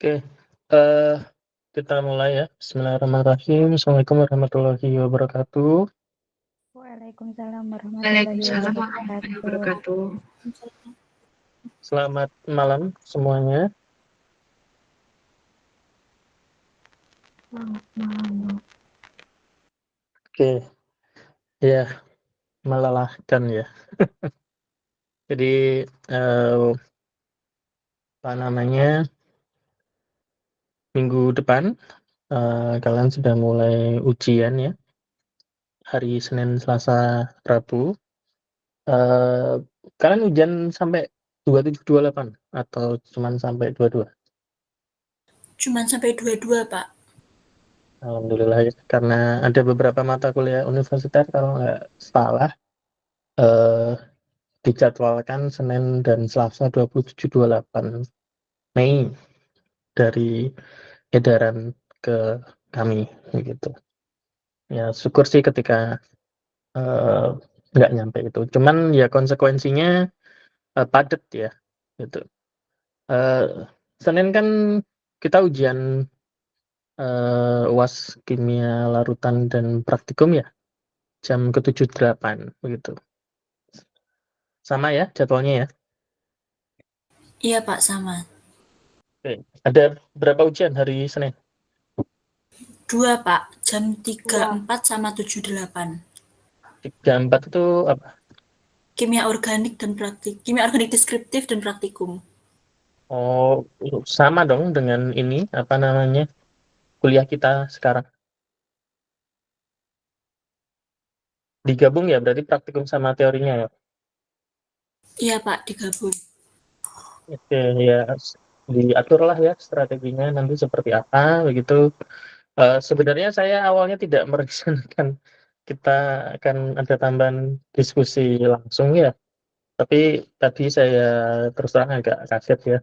Oke, eee, kita mulai ya. Bismillahirrahmanirrahim. Assalamualaikum warahmatullahi wabarakatuh. Waalaikumsalam warahmatullahi Waalaikumsalam warahmatullahi wabarakatuh. wabarakatuh. Selamat malam semuanya. Selamat malam. Oke, ya melelahkan ya. Jadi, apa namanya, minggu depan, kalian sudah mulai ujian ya, hari Senin, Selasa, Rabu. Kalian ujian sampai 27, 28 atau cuman sampai 22? Cuman sampai 22, Pak. Alhamdulillah ya, karena ada beberapa mata kuliah universitas kalau nggak salah, eee, dijadwalkan Senin dan Selasa 27, 28 Mei dari edaran ke kami, begitu. Ya syukur sih ketika, nggak nyampe itu. Cuman ya konsekuensinya, padet ya, gitu. Senin kan kita ujian, UAS kimia larutan dan praktikum ya, jam ke-7, 8 begitu. Sama ya jadwalnya ya? Iya, Pak, sama. Oke. Ada berapa ujian hari Senin? 2, Pak. Jam 3.4 sama 7.8. 3, 4 itu apa? Kimia organik kimia organik deskriptif dan praktikum. Oh, sama dong dengan ini, apa namanya, kuliah kita sekarang. Digabung ya, berarti praktikum sama teorinya ya? Iya, Pak, digabung. Oke, ya diaturlah ya strateginya nanti seperti apa, begitu. Sebenarnya saya awalnya tidak merencanakan kita akan ada tambahan diskusi langsung ya, tapi tadi saya terus terang agak kaget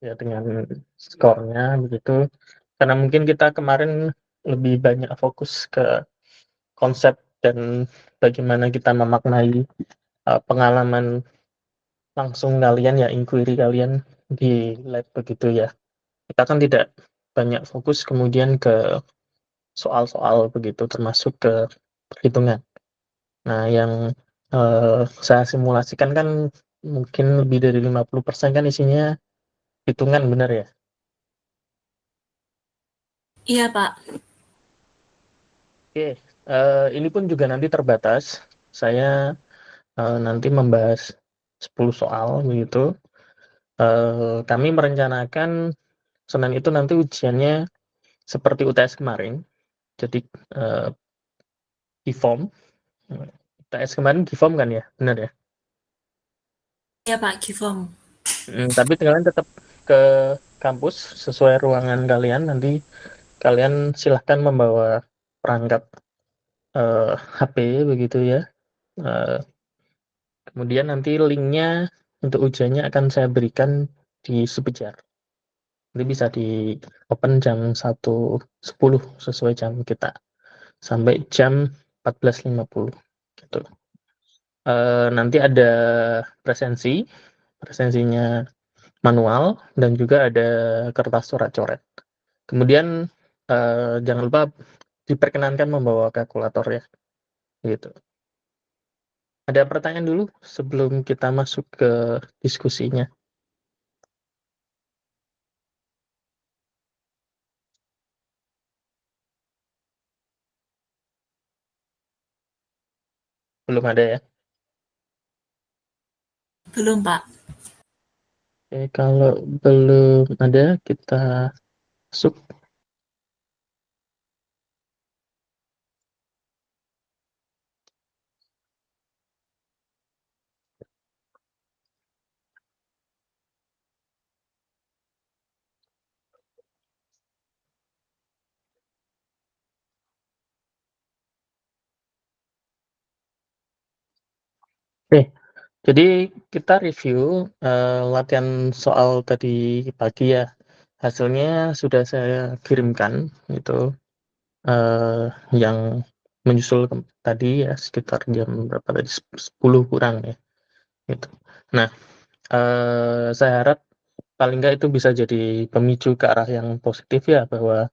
ya dengan skornya begitu. Karena mungkin kita kemarin lebih banyak fokus ke konsep dan bagaimana kita memaknai, pengalaman langsung kalian ya, inquiry kalian di lab begitu ya. Kita kan tidak banyak fokus kemudian ke soal-soal begitu, termasuk ke perhitungan. Nah yang, saya simulasikan kan mungkin lebih dari 50% kan isinya hitungan, benar ya? Iya, Pak. Oke, ini pun juga nanti terbatas. Saya, nanti membahas 10 soal begitu. Kami merencanakan Senin itu nanti ujiannya seperti UTS kemarin. Jadi, Giform, UTS kemarin Giform kan ya? Benar ya? Iya, Pak, Givom. Tapi kalian tetap ke kampus sesuai ruangan kalian, nanti kalian silahkan membawa perangkat, HP begitu ya. Eee, Kemudian nanti linknya untuk ujiannya akan saya berikan di Superjar. Nanti bisa di-open jam 1.10 sesuai jam kita, sampai jam 14.50 gitu. Nanti ada presensinya manual dan juga ada kertas coret-coret. Kemudian, jangan lupa diperkenankan membawa kalkulator ya, gitu. Ada pertanyaan dulu sebelum kita masuk ke diskusinya? Belum ada ya? Belum, Pak. Oke, kalau belum ada kita masuk. Oke, jadi kita review, latihan soal tadi pagi ya. Hasilnya sudah saya kirimkan itu, yang menyusul tadi ya sekitar jam berapa tadi, 10 kurang ya, gitu. Nah, saya harap paling nggak itu bisa jadi pemicu ke arah yang positif ya, bahwa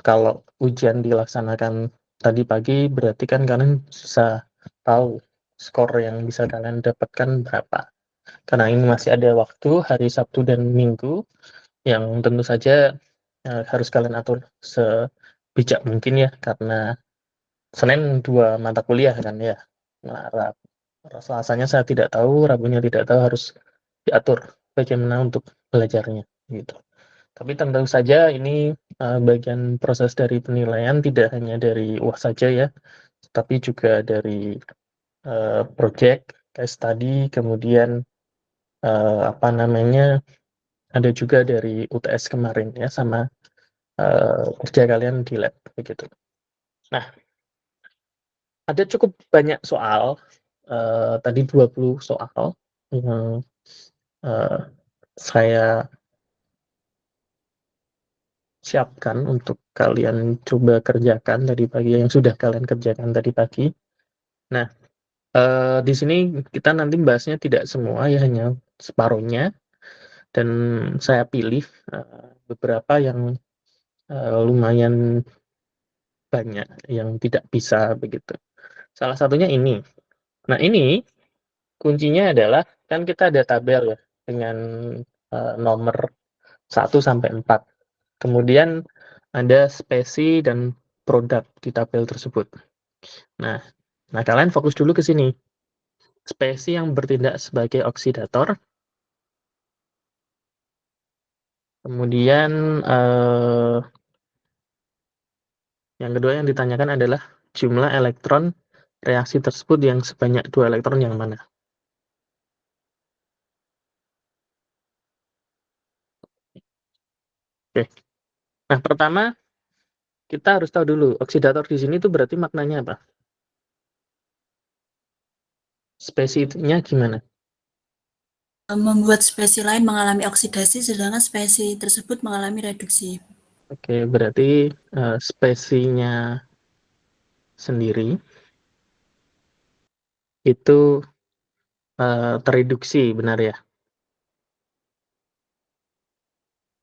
kalau ujian dilaksanakan tadi pagi, berarti kan kalian bisa tahu skor yang bisa kalian dapatkan berapa. Karena ini masih ada waktu hari Sabtu dan Minggu yang tentu saja harus kalian atur sebijak mungkin ya, karena Senin 2 mata kuliah kan ya. Nah, Selasanya saya tidak tahu, Rabunya tidak tahu, harus diatur bagaimana untuk belajarnya gitu. Tapi tentu saja ini bagian proses dari penilaian, tidak hanya dari UAS saja ya, tapi juga dari project, case study, kemudian apa namanya, ada juga dari UTS kemarin ya, sama kerja kalian di lab begitu. Nah, ada cukup banyak soal, tadi 20 soal yang saya siapkan untuk kalian coba kerjakan tadi pagi, yang sudah kalian kerjakan tadi pagi. Nah, di sini kita nanti bahasnya tidak semua ya, hanya separuhnya, dan saya pilih beberapa yang lumayan banyak yang tidak bisa begitu. Salah satunya ini. Nah, ini kuncinya adalah, kan kita ada tabel ya dengan nomor 1 sampai 4. Kemudian ada spesi dan produk di tabel tersebut. Nah, kalian fokus dulu ke sini. Spesi yang bertindak sebagai oksidator. Kemudian yang kedua yang ditanyakan adalah jumlah elektron reaksi tersebut yang sebanyak 2 elektron yang mana. Oke. Nah, pertama kita harus tahu dulu oksidator di sini itu berarti maknanya apa? Spesinya gimana? Membuat spesi lain mengalami oksidasi, sedangkan spesi tersebut mengalami reduksi. Oke, berarti spesinya sendiri itu tereduksi, benar ya?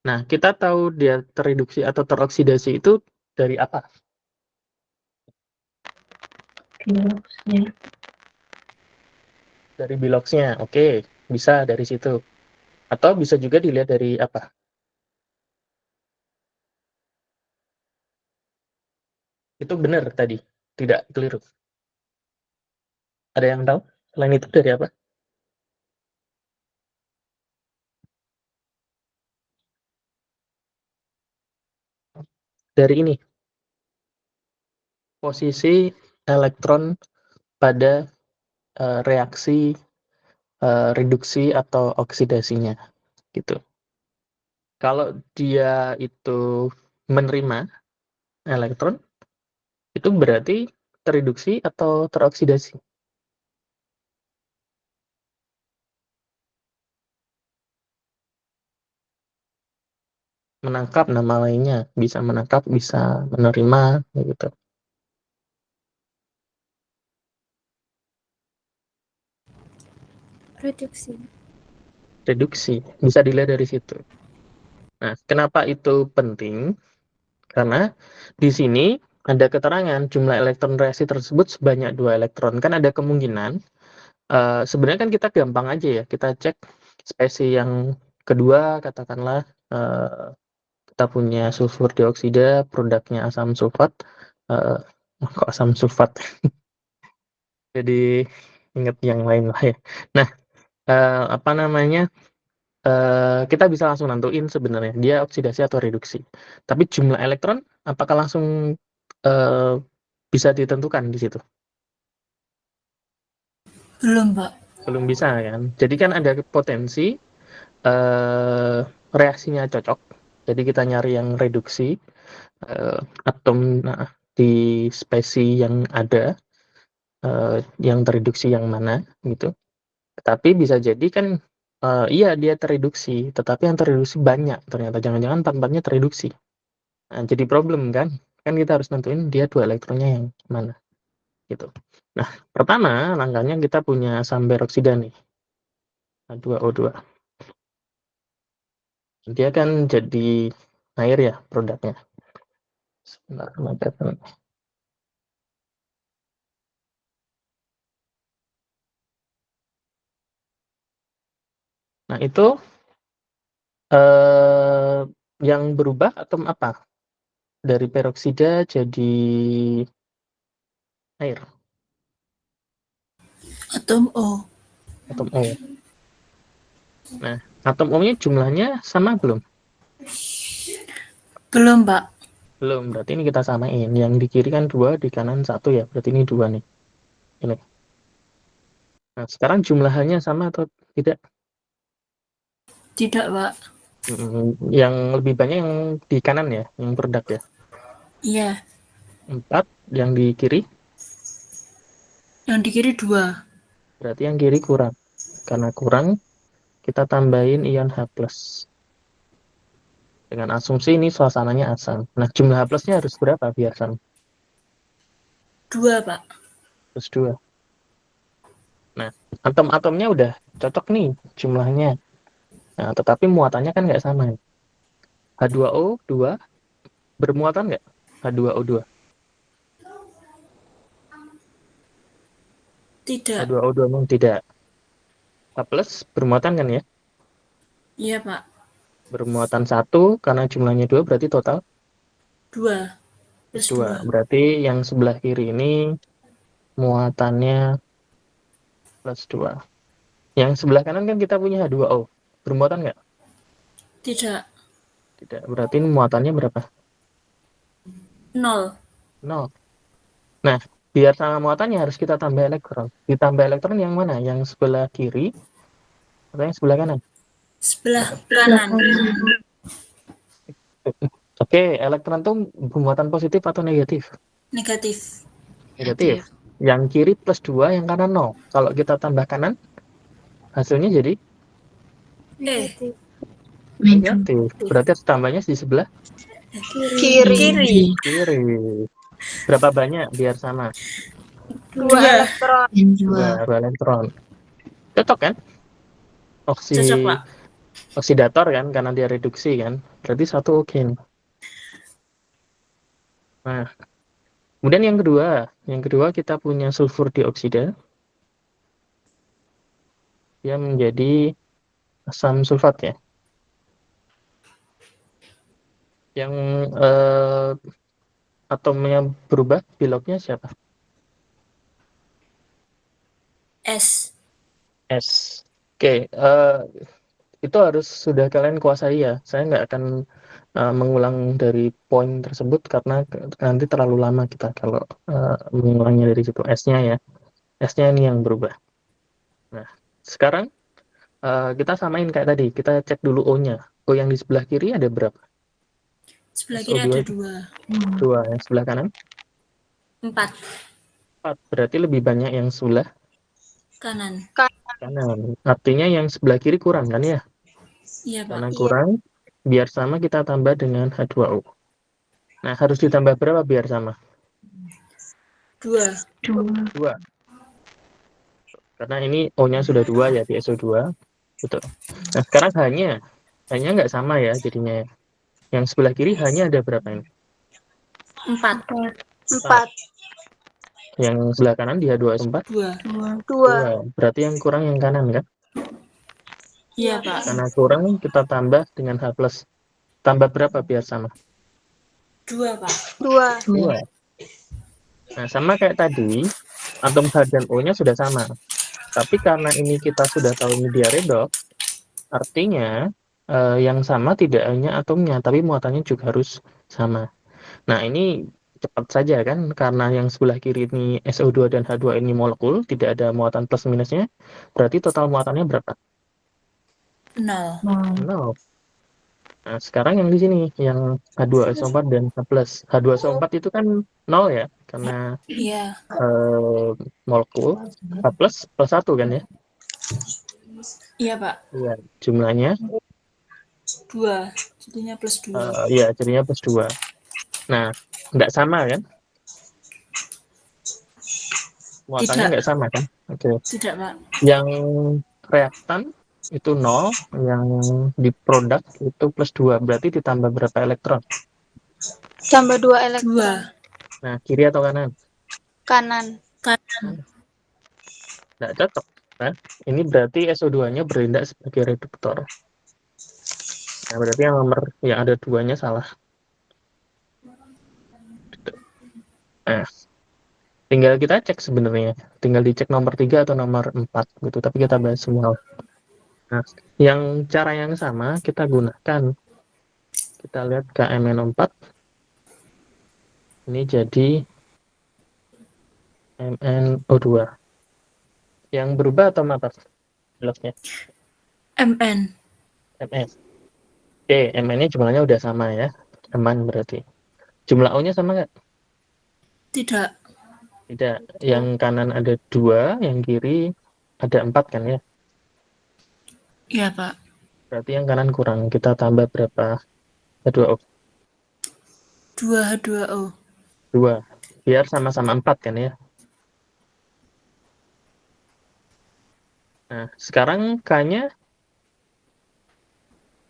Nah, kita tahu dia tereduksi atau teroksidasi itu dari apa? Biloxnya. Dari biloxnya, oke, bisa dari situ. Atau bisa juga dilihat dari apa? Itu benar tadi, tidak keliru. Ada yang tahu? Selain itu dari apa? Dari ini, posisi elektron pada reaksi reduksi atau oksidasinya, gitu. Kalau dia itu menerima elektron, itu berarti tereduksi atau teroksidasi? Menangkap, nama lainnya bisa menangkap, bisa menerima gitu. Reduksi bisa dilihat dari situ. Nah, kenapa itu penting? Karena di sini ada keterangan jumlah elektron reaksi tersebut sebanyak 2 elektron. Kan ada kemungkinan sebenarnya kan kita gampang aja ya, kita cek spesi yang kedua, katakanlah kita punya sulfur dioksida, produknya asam sulfat. Kok asam sulfat? Jadi ingat yang lain lah ya. Nah, apa namanya? Kita bisa langsung nentuin sebenarnya dia oksidasi atau reduksi. Tapi jumlah elektron apakah langsung bisa ditentukan di situ? Belum, Pak. Belum bisa kan? Jadi kan ada potensi reaksinya cocok. Jadi kita nyari yang reduksi atom di spesi yang ada, yang tereduksi yang mana gitu. Tapi bisa jadi kan iya dia tereduksi, tetapi yang tereduksi banyak ternyata, jangan-jangan 4-4-nya tereduksi. Nah, jadi problem kan? Kan kita harus nentuin dia 2 elektronnya yang mana gitu. Nah, pertama langkahnya kita punya asam peroksida nih, H2O2. Dia kan jadi air ya produknya. Sebentar, nah itu yang berubah atom apa? Dari peroksida jadi air, Atom O. atom O. Nah, atom O-nya jumlahnya sama belum? Belum, Pak. Belum, berarti ini kita samain. Yang di kiri kan 2, di kanan 1 ya, berarti ini 2 nih. Ini. Nah, sekarang jumlahannya sama atau tidak? Tidak, Pak. Yang lebih banyak yang di kanan ya, yang produk ya. Iya. 4, yang di kiri, Yang di kiri 2. berarti yang kiri kurang. Karena kurang, kita tambahin ion H+. Dengan asumsi ini suasananya asam. Nah, jumlah H plusnya harus berapa biar sama? 2, Pak. Plus 2. Nah, atom-atomnya udah cocok nih jumlahnya. Nah, tetapi muatannya kan nggak sama. H2O 2 bermuatan nggak? H2O2. Tidak. H2O2 memang tidak. H plus bermuatan kan ya? Iya, Pak. Bermuatan 1 karena jumlahnya 2 berarti total 2. plus Plus 2. 2. Berarti yang sebelah kiri ini muatannya plus 2. Yang sebelah kanan kan kita punya H2O. Bermuatan nggak? Tidak. Tidak. Berarti ini muatannya berapa? 0. 0. Nah, biar sama muatannya harus kita tambah elektron. Ditambah elektron yang mana? Yang sebelah kiri atau yang sebelah kanan? Sebelah kanan. Oke, elektron itu bermuatan positif atau negatif? Negatif. Negatif. Yang kiri plus 2, yang kanan 0. Kalau kita tambah kanan, hasilnya jadi Negatif. negatif. Berarti harus tambahnya di sebelah Kiri. kiri. Berapa banyak biar sama? 2. Dua elektron. Cocok kan? Cocok, Pak. Oksidator kan, karena dia reduksi kan. Berarti 1 oke. Nah, kemudian yang kedua kita punya sulfur dioksida. Dia menjadi asam sulfat ya. Yang atomnya berubah, biloknya siapa? S. S. Oke, itu harus sudah kalian kuasai ya. Saya nggak akan mengulang dari poin tersebut karena nanti terlalu lama kita kalau mengulangnya dari situ. S-nya ya. S-nya ini yang berubah. Nah, sekarang kita samain kayak tadi. Kita cek dulu O-nya. O yang di sebelah kiri ada berapa? Sebelah kiri SO2 ada itu 2. 2. Yang sebelah kanan 4. 4. Berarti lebih banyak yang sebelah Kanan. kanan. Artinya yang sebelah kiri kurang kan ya? Iya, Pak. Karena kurang, biar sama kita tambah dengan H2O. Nah, harus ditambah berapa biar sama? 2. 2. Karena ini O-nya sudah 2 ya di SO2. Betul. Nah, sekarang hanya nggak sama ya jadinya. Yang sebelah kiri hanya ada berapa ini? 4. 4. Yang sebelah kanan di H2O4? 2. 2. Berarti yang kurang yang kanan kan? Iya, Pak. Karena kurang kita tambah dengan H+. Tambah berapa biar sama? 2, Pak. 2. Nah, sama kayak tadi, atom H dan O-nya sudah sama. Tapi karena ini kita sudah tahu ini dia redoks, artinya yang sama tidak hanya atomnya, tapi muatannya juga harus sama. Nah, ini cepat saja kan, karena yang sebelah kiri ini SO2 dan H2 ini molekul, tidak ada muatan plus minusnya, berarti total muatannya berapa? 0. 0. Nah, sekarang yang di sini, yang H2SO4 dan H+. H2SO4 itu kan 0 ya, karena Iya. molekul. H plus 1 kan ya? Iya, Pak. Iya, jumlahnya 2. Jadinya plus 2. ya jadinya plus 2. Nah, nggak sama kan? Muatannya Tidak. nggak sama kan? Oke. Tidak, Pak. Yang reaktan itu 0, yang di produk itu plus 2, berarti ditambah berapa elektron? Tambah 2 elektron. 2 Nah, kiri atau kanan? Kanan. kanan. Nggak cocok, kan? Ini berarti SO2-nya bertindak sebagai reduktor. Nah, berarti yang nomor yang ada 2-nya salah. Nah, tinggal kita cek sebenarnya. Tinggal dicek nomor 3 atau nomor 4 gitu, tapi kita bahas semua. Nah, yang cara yang sama kita gunakan. Kita lihat KMNO4. Ini jadi MnO2. Yang berubah otomatis bloknya Mn. Mn. Oke, Mn-nya jumlahnya udah sama ya. Aman berarti. Jumlah O-nya sama nggak? Tidak. Tidak. Yang kanan ada 2, yang kiri ada 4 kan ya. Iya, Pak. Berarti yang kanan kurang. Kita tambah berapa? H2O. 2H2O. 2. Biar sama-sama 4 kan ya. Nah, sekarang K-nya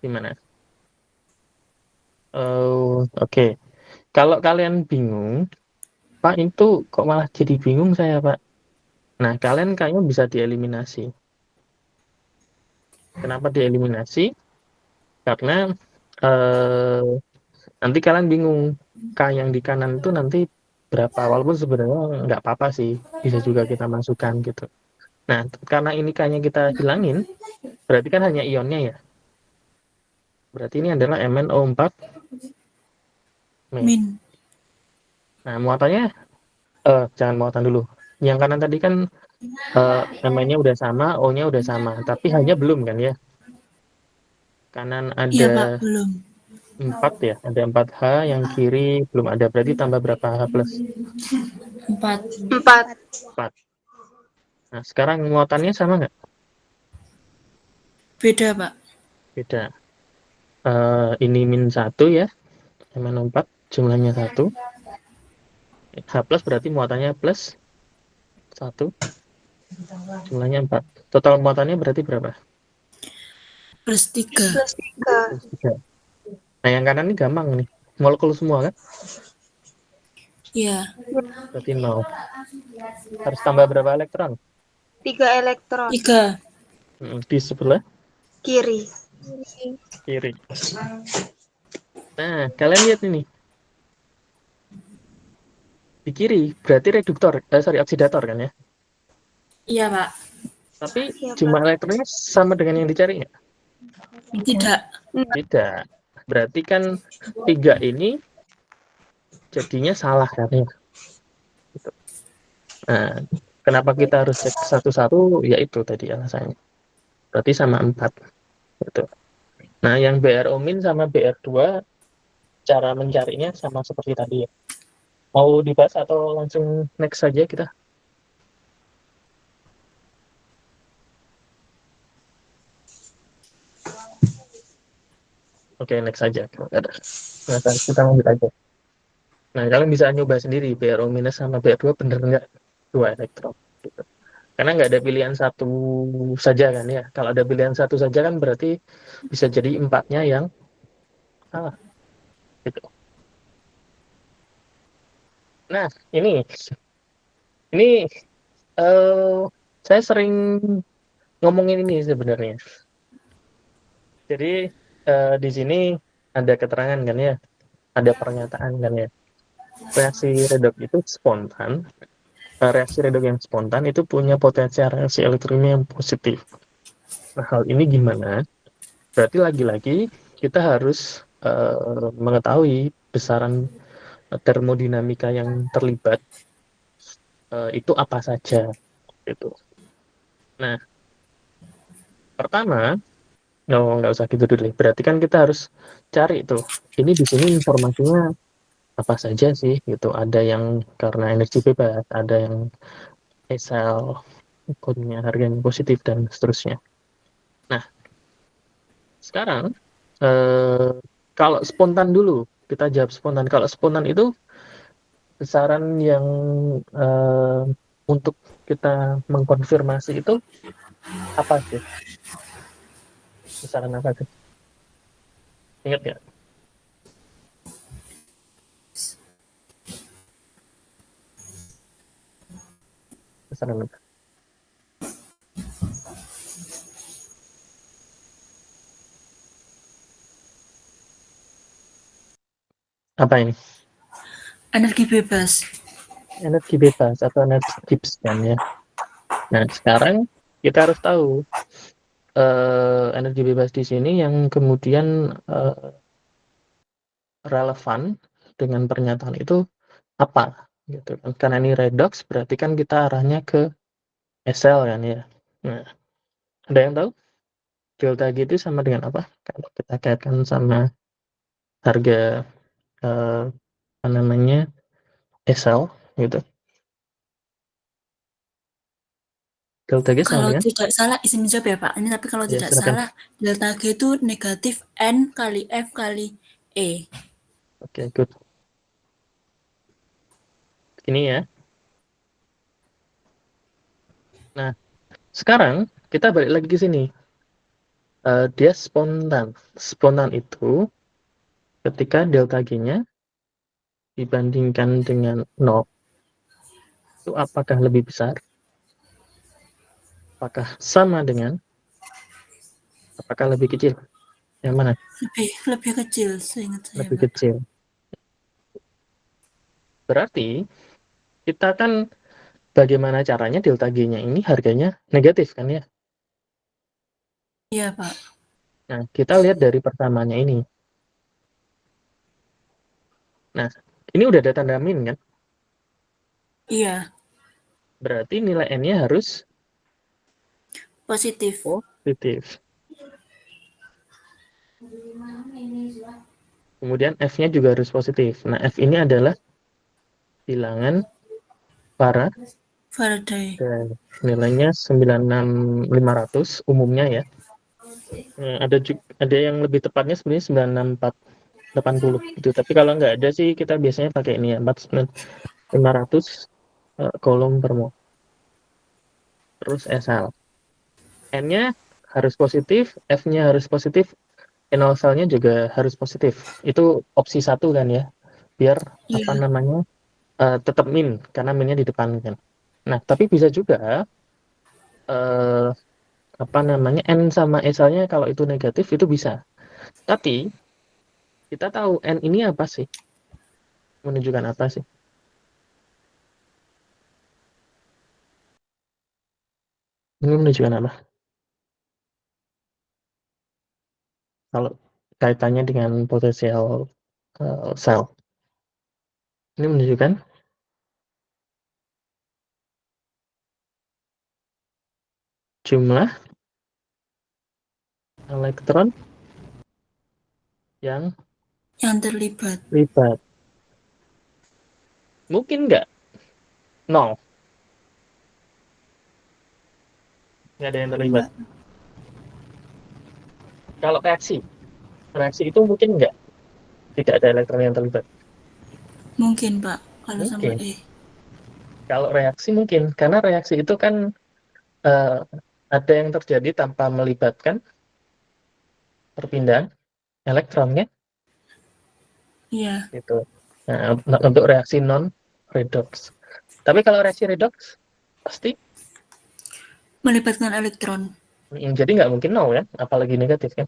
gimana? Oh, oke. Kalau kalian bingung, Pak itu kok malah jadi bingung saya, Pak. Nah, kalian kayaknya bisa dieliminasi. Kenapa dieliminasi? Karena eh, nanti kalian bingung. K yang di kanan itu nanti berapa. Walaupun sebenarnya nggak apa-apa sih. Bisa juga kita masukkan gitu. Nah, karena ini K-nya kita hilangin, berarti kan hanya ionnya ya. Berarti ini adalah MnO4 Min. Nah, muatannya, jangan muatan dulu. Yang kanan tadi kan MN-nya udah sama, O-nya udah sama. Tapi hanya belum kan ya. Kanan Iya, ada Pak. Belum. 4 ya. Ada 4H, yang kiri belum ada. Berarti tambah berapa H plus? 4. 4. 4. Nah, sekarang muatannya sama nggak? Beda, Pak. Beda. Ini min 1 ya. MnO4 jumlahnya 1. H plus berarti muatannya plus 1. Jumlahnya 4. Total muatannya berarti berapa? Plus 3. Plus 3. Plus 3. Nah, yang kanan ini gampang nih. Molekul semua kan? Iya. Berarti 0. Harus tambah berapa elektron? 3 elektron. 3. Di sebelah Kiri. kiri. Nah, kalian lihat ini. Di kiri berarti reduktor, oksidator kan ya. Iya, Pak. Tapi Iya, jumlah Pak. elektronnya sama dengan yang dicari nggak? Tidak. Tidak. Berarti kan 3 ini jadinya salah kan ya. Gitu. Nah, kenapa kita harus cek satu-satu? Ya itu tadi alasannya. Berarti sama 4. Gitu. Nah, yang BRO min sama BR2 cara mencarinya sama seperti tadi ya. Mau dibahas atau langsung next saja kita? Oke, next saja. Nah, kita lanjut aja. Nah, kalian bisa nyoba sendiri BRO minus sama BR2 bener nggak 2 elektron. Gitu. Karena nggak ada pilihan satu saja kan ya. Kalau ada pilihan satu saja kan berarti bisa jadi 4-nya yang salah. Gitu. Nah, ini saya sering ngomongin ini sebenarnya. Jadi di sini ada keterangan kan ya, ada pernyataan kan ya. Reaksi redoks itu spontan. Reaksi redoks yang spontan itu punya potensi reaksi elektroniknya yang positif. Nah, hal ini gimana? Berarti lagi-lagi kita harus mengetahui besaran termodinamika yang terlibat itu apa saja. Gitu. Nah, pertama, nggak usah gitu dulu. Berarti kan kita harus cari tuh. Ini di sini informasinya apa saja sih gitu. Ada yang karena energi bebas, ada yang sel kodenya harganya positif dan seterusnya. Nah, sekarang kalau spontan dulu kita jawab spontan. Kalau spontan itu besaran yang untuk kita mengkonfirmasi itu apa sih? Besaran apa tuh? Ingat nggak? Besaran apa? Apa ini? Energi bebas. Energi bebas atau energi Gibbs kan ya. Nah, sekarang kita harus tahu energi bebas di sini yang kemudian relevan dengan pernyataan itu apa gitu kan. Karena ini redox berarti kan kita arahnya ke SL kan ya. Nah, ada yang tahu delta G itu sama dengan apa? Kalau kita kaitkan sama harga apa namanya SL gitu. Delta G sama Kalau dengan tidak salah, izin menjawab ya Pak. Ini tapi kalau ya tidak silakan. salah, delta G itu negatif N kali F kali E. Oke, good. Ini ya. Nah, sekarang kita balik lagi ke sini. Dia spontan. Spontan itu ketika delta G-nya dibandingkan dengan 0, itu apakah lebih besar? Apakah sama dengan? Apakah lebih kecil? Yang mana? Lebih kecil seingat saya Lebih Pak. kecil. Berarti kita kan bagaimana caranya delta G-nya ini harganya negatif kan ya? Iya Pak. Nah, kita lihat dari pertamanya ini. Nah, ini udah ada tanda min kan? Iya, Berarti nilai N-nya harus positif. positif. Kemudian F-nya juga harus positif. Nah, F ini adalah bilangan Faraday. dan nilainya 96500 umumnya ya. Ada yang lebih tepatnya sebenarnya 96480 gitu. Tapi kalau nggak ada sih kita biasanya pakai ini ya 49500 kolom per mol. Terus SL. N-nya harus positif, F-nya harus positif, N0-nya juga harus positif. Itu opsi satu kan ya. Biar apa Iya, namanya tetap min karena minnya di depan kan. Nah, tapi bisa juga eh, apa namanya N sama SL-nya kalau itu negatif itu bisa. Tapi kita tahu N ini apa sih? Menunjukkan apa sih? Ini menunjukkan apa? Kalau kaitannya dengan potensial sel. Ini menunjukkan jumlah elektron yang yang terlibat. terlibat. Mungkin nggak? Nol. Nggak ada yang terlibat. Enggak. Kalau reaksi. Reaksi itu mungkin nggak? Tidak ada elektron yang terlibat. Mungkin Pak, kalau sampai Mungkin. E. Kalau reaksi mungkin. Karena reaksi itu kan eh, ada yang terjadi tanpa melibatkan perpindahan elektronnya. Iya, Gitu. Nah, untuk reaksi non redox. Tapi kalau reaksi redox pasti melibatkan elektron. jadi nggak mungkin nol ya, apalagi negatif kan.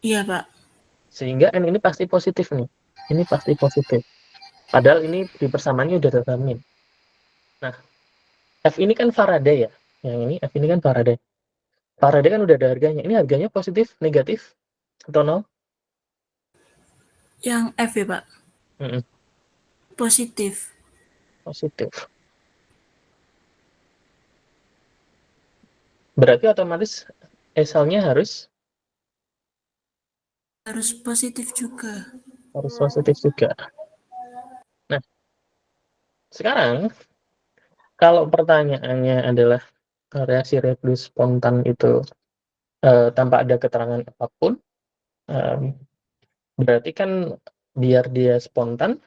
Iya Pak. Sehingga N ini pasti positif nih. Ini pasti positif. Padahal ini di persamaannya udah terjamin. Nah, F ini kan Faraday ya. Yang ini F ini kan Faraday. Faraday kan udah ada harganya. Ini harganya positif, negatif, atau nol? Yang F ya Pak, Mm-mm, positif. positif. Berarti otomatis SL-nya harus Harus positif juga. harus positif juga. Nah, sekarang kalau pertanyaannya adalah reaksi reduksi spontan itu tanpa ada keterangan apapun, em, berarti kan biar dia spontan,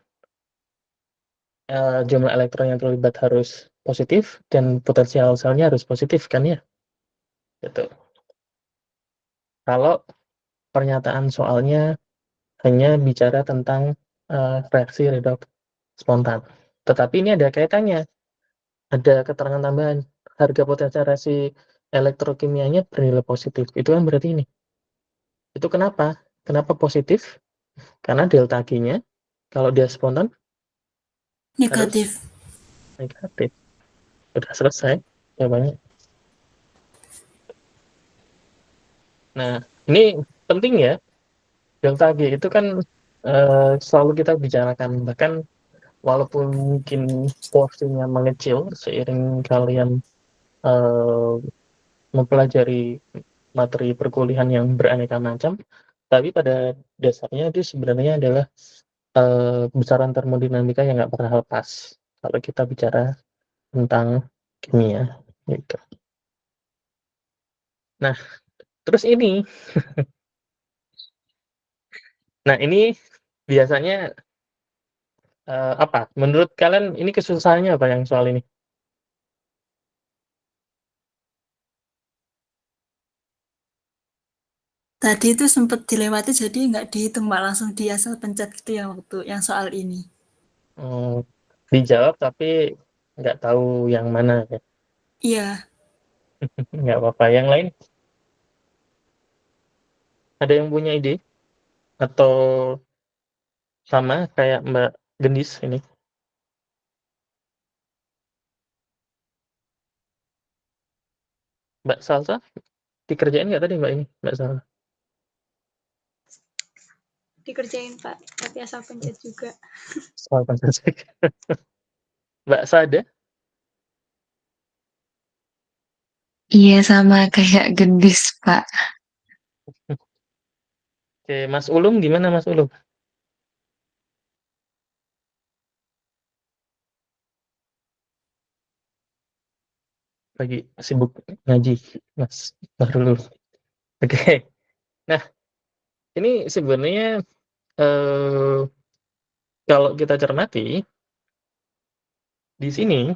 jumlah elektron yang terlibat harus positif dan potensial selnya harus positif kan ya? Gitu. kalau pernyataan soalnya hanya bicara tentang reaksi redoks spontan. Tetapi ini ada kaitannya, ada keterangan tambahan, harga potensial reaksi elektrokimianya bernilai positif. Itu kan berarti ini. Itu kenapa? Kenapa positif? Karena delta G-nya kalau dia spontan harus Negatif. negatif. Sudah selesai jawabannya. Nah, ini penting ya. Delta G itu kan selalu kita bicarakan, bahkan walaupun mungkin porsinya mengecil seiring kalian mempelajari materi perkuliahan yang beraneka macam, tapi pada dasarnya itu sebenarnya adalah besaran termodinamika yang nggak pernah lepas kalau kita bicara tentang kimia gitu. Nah, terus ini, nah ini biasanya apa? Menurut kalian ini kesusahannya apa yang soal ini? Tadi itu sempat dilewati jadi nggak dihitung Mbak, langsung di asal pencet gitu ya waktu yang soal ini. Dijawab tapi nggak tahu yang mana ya. Iya, Nggak apa-apa. Yang lain ada yang punya ide atau sama kayak Mbak Gendis ini? Mbak Salsa dikerjain nggak tadi Mbak ini? Mbak Salsa. Dikerjain Pak, tapi asal pencet juga. Soal Pancasila. Mbak Sada, Iya sama kayak gendis, Pak. oke, Mas Ulum gimana Mas Ulum? Lagi sibuk ngaji, Mas Bahrul. Oke, nah ini sebenarnya eh, kalau kita cermati di sini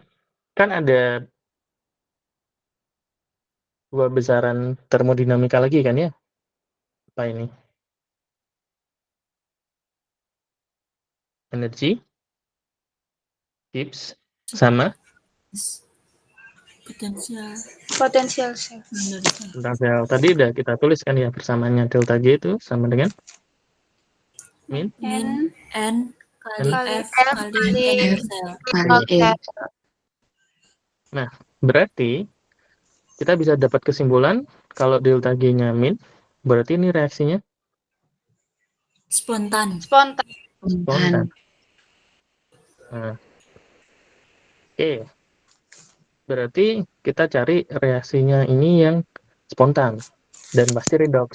kan ada dua besaran termodinamika lagi kan ya? Apa ini? Energi, Gibbs, sama potensial. Potensial sel. tentang sel. Tadi udah kita tulis kan ya persamaannya delta G itu sama dengan min Min N kali Kali F F kali kali N sel. Kali E. Nah, berarti kita bisa dapat kesimpulan kalau delta G-nya min, berarti ini reaksinya Spontan. spontan. spontan. Nah, oke. Berarti kita cari reaksinya ini yang spontan dan pasti redox.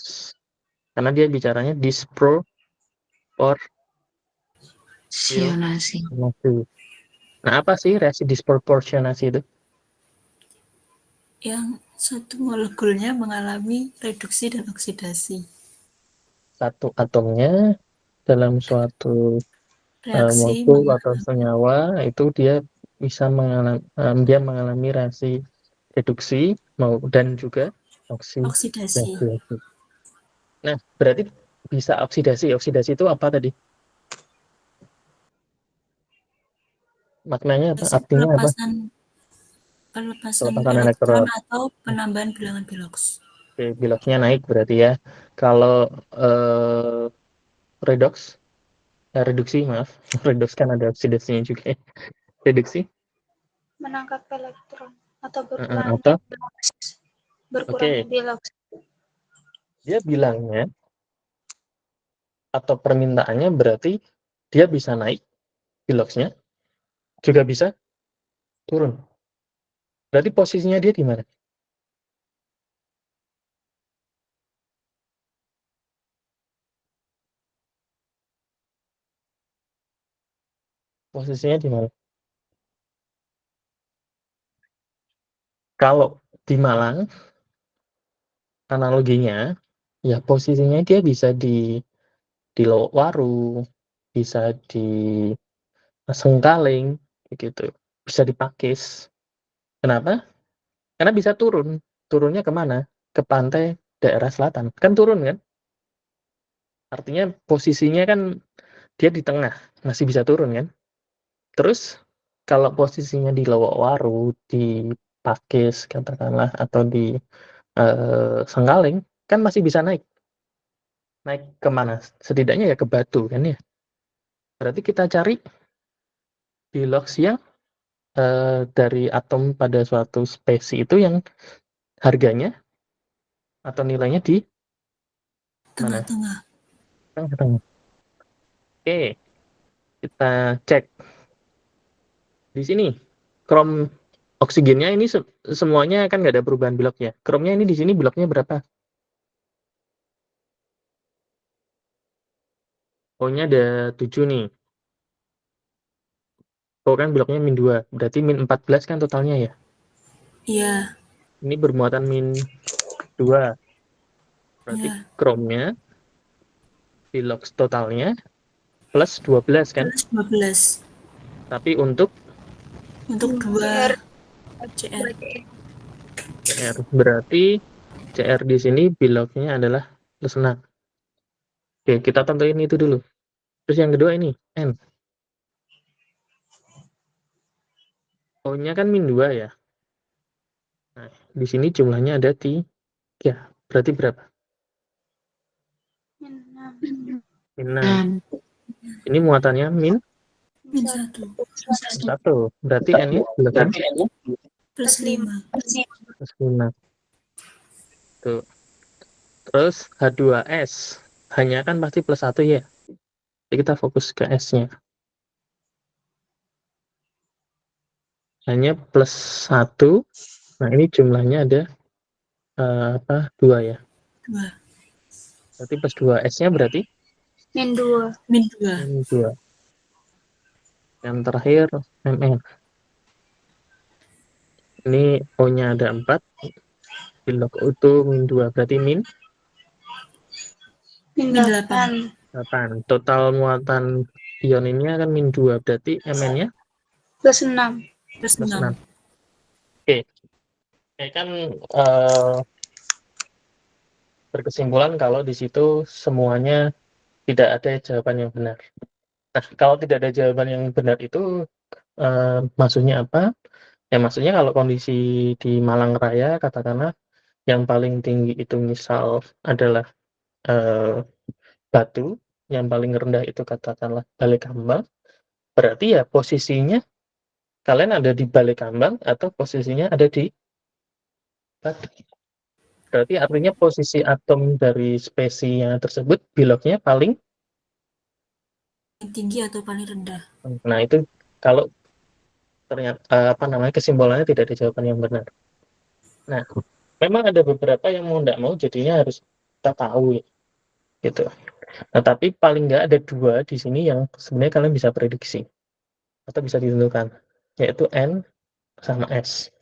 Karena dia bicaranya Sionasi. disproportionasi. Nah, apa sih reaksi disproportionasi itu? Yang satu molekulnya mengalami reduksi dan oksidasi. Satu atomnya dalam suatu Reaksi molekul atau senyawa itu dia bisa mengalami reaksi reduksi dan juga oksidasi. oksidasi. Nah, berarti bisa oksidasi. Oksidasi itu apa tadi? Maknanya apa? Artinya apa? Pelepasan Pelepasan elektron elektron. atau penambahan bilangan biloks. Oke, biloksnya naik berarti ya. Kalau redox, reduksi maaf, redox kan ada oksidasinya juga. Ya. Reduksi Menangkap elektron atau atau berkurangnya oke, biloks. dia bilangnya atau permintaannya berarti dia bisa naik biloksnya, juga bisa turun. Berarti posisinya dia di mana? Posisinya di mana? Kalau di Malang, analoginya, ya posisinya dia bisa di Lowok Waru, bisa di Sengkaling, gitu. Bisa dipakis. Kenapa? Karena bisa turun. Turunnya kemana? Ke pantai daerah selatan. Kan turun kan? Artinya posisinya kan dia di tengah, masih bisa turun kan? Terus kalau posisinya di Lowokwaru, di Pakis katakanlah, atau di Senggaling, kan masih bisa naik. Naik ke mana? Setidaknya ya ke Batu kan ya. Berarti kita cari Bilox yang dari atom pada suatu spesies itu yang harganya atau nilainya di mana? Tengah-tengah. Tengah-tengah. Oke, kita cek di sini. Krom oksigennya ini semuanya kan nggak ada perubahan biloknya. Kromnya ini di sini biloknya berapa? O-nya ada 7 nih. O kan biloknya min 2. Berarti min 14 kan totalnya ya. Iya. Ini bermuatan min 2. Berarti Iya. kromnya bilok totalnya plus 12 kan. Plus 12. Tapi untuk Untuk 2 CR. CR. Berarti CR di sini biloknya adalah plus 6. Oke, kita tentuin itu dulu. Terus yang kedua ini, N. O-nya kan min 2 ya. Nah, di sini jumlahnya ada 3. Berarti berapa? Min 6. Min 6. Ini muatannya min Min 1. 1. Berarti N-nya biloknya Plus 5. plus 5. Tuh. Terus H2S. Hanya kan pasti plus 1 ya. Jadi kita fokus ke S-nya. Hanya plus 1. Nah, ini jumlahnya ada 2 ya. 2. Berarti plus 2. S-nya berarti Min 2. Min 2. min 2. Yang terakhir MN. Ini O-nya ada 4. Bilok itu min 2. Berarti min Min Min 8. 8. Total muatan ion ini kan min 2. Berarti MN-nya Plus 6. Plus plus 6. 6. Oke. Ini kan berkesimpulan kalau di situ semuanya tidak ada jawaban yang benar. Nah, kalau tidak ada jawaban yang benar itu maksudnya apa? Ya maksudnya kalau kondisi di Malang Raya katakanlah yang paling tinggi itu misal adalah Batu, yang paling rendah itu katakanlah Balekambang, berarti ya posisinya kalian ada di Balekambang atau posisinya ada di Batu. Berarti artinya posisi atom dari spesiesnya tersebut biloknya paling tinggi atau paling rendah. Nah, itu kalau ternyata kesimpulannya tidak ada jawaban yang benar. Nah, memang ada beberapa yang mau tidak mau jadinya harus kita tahu ya, gitu. Nah, tapi paling nggak ada 2 di sini yang sebenarnya kalian bisa prediksi atau bisa ditentukan, yaitu N sama S.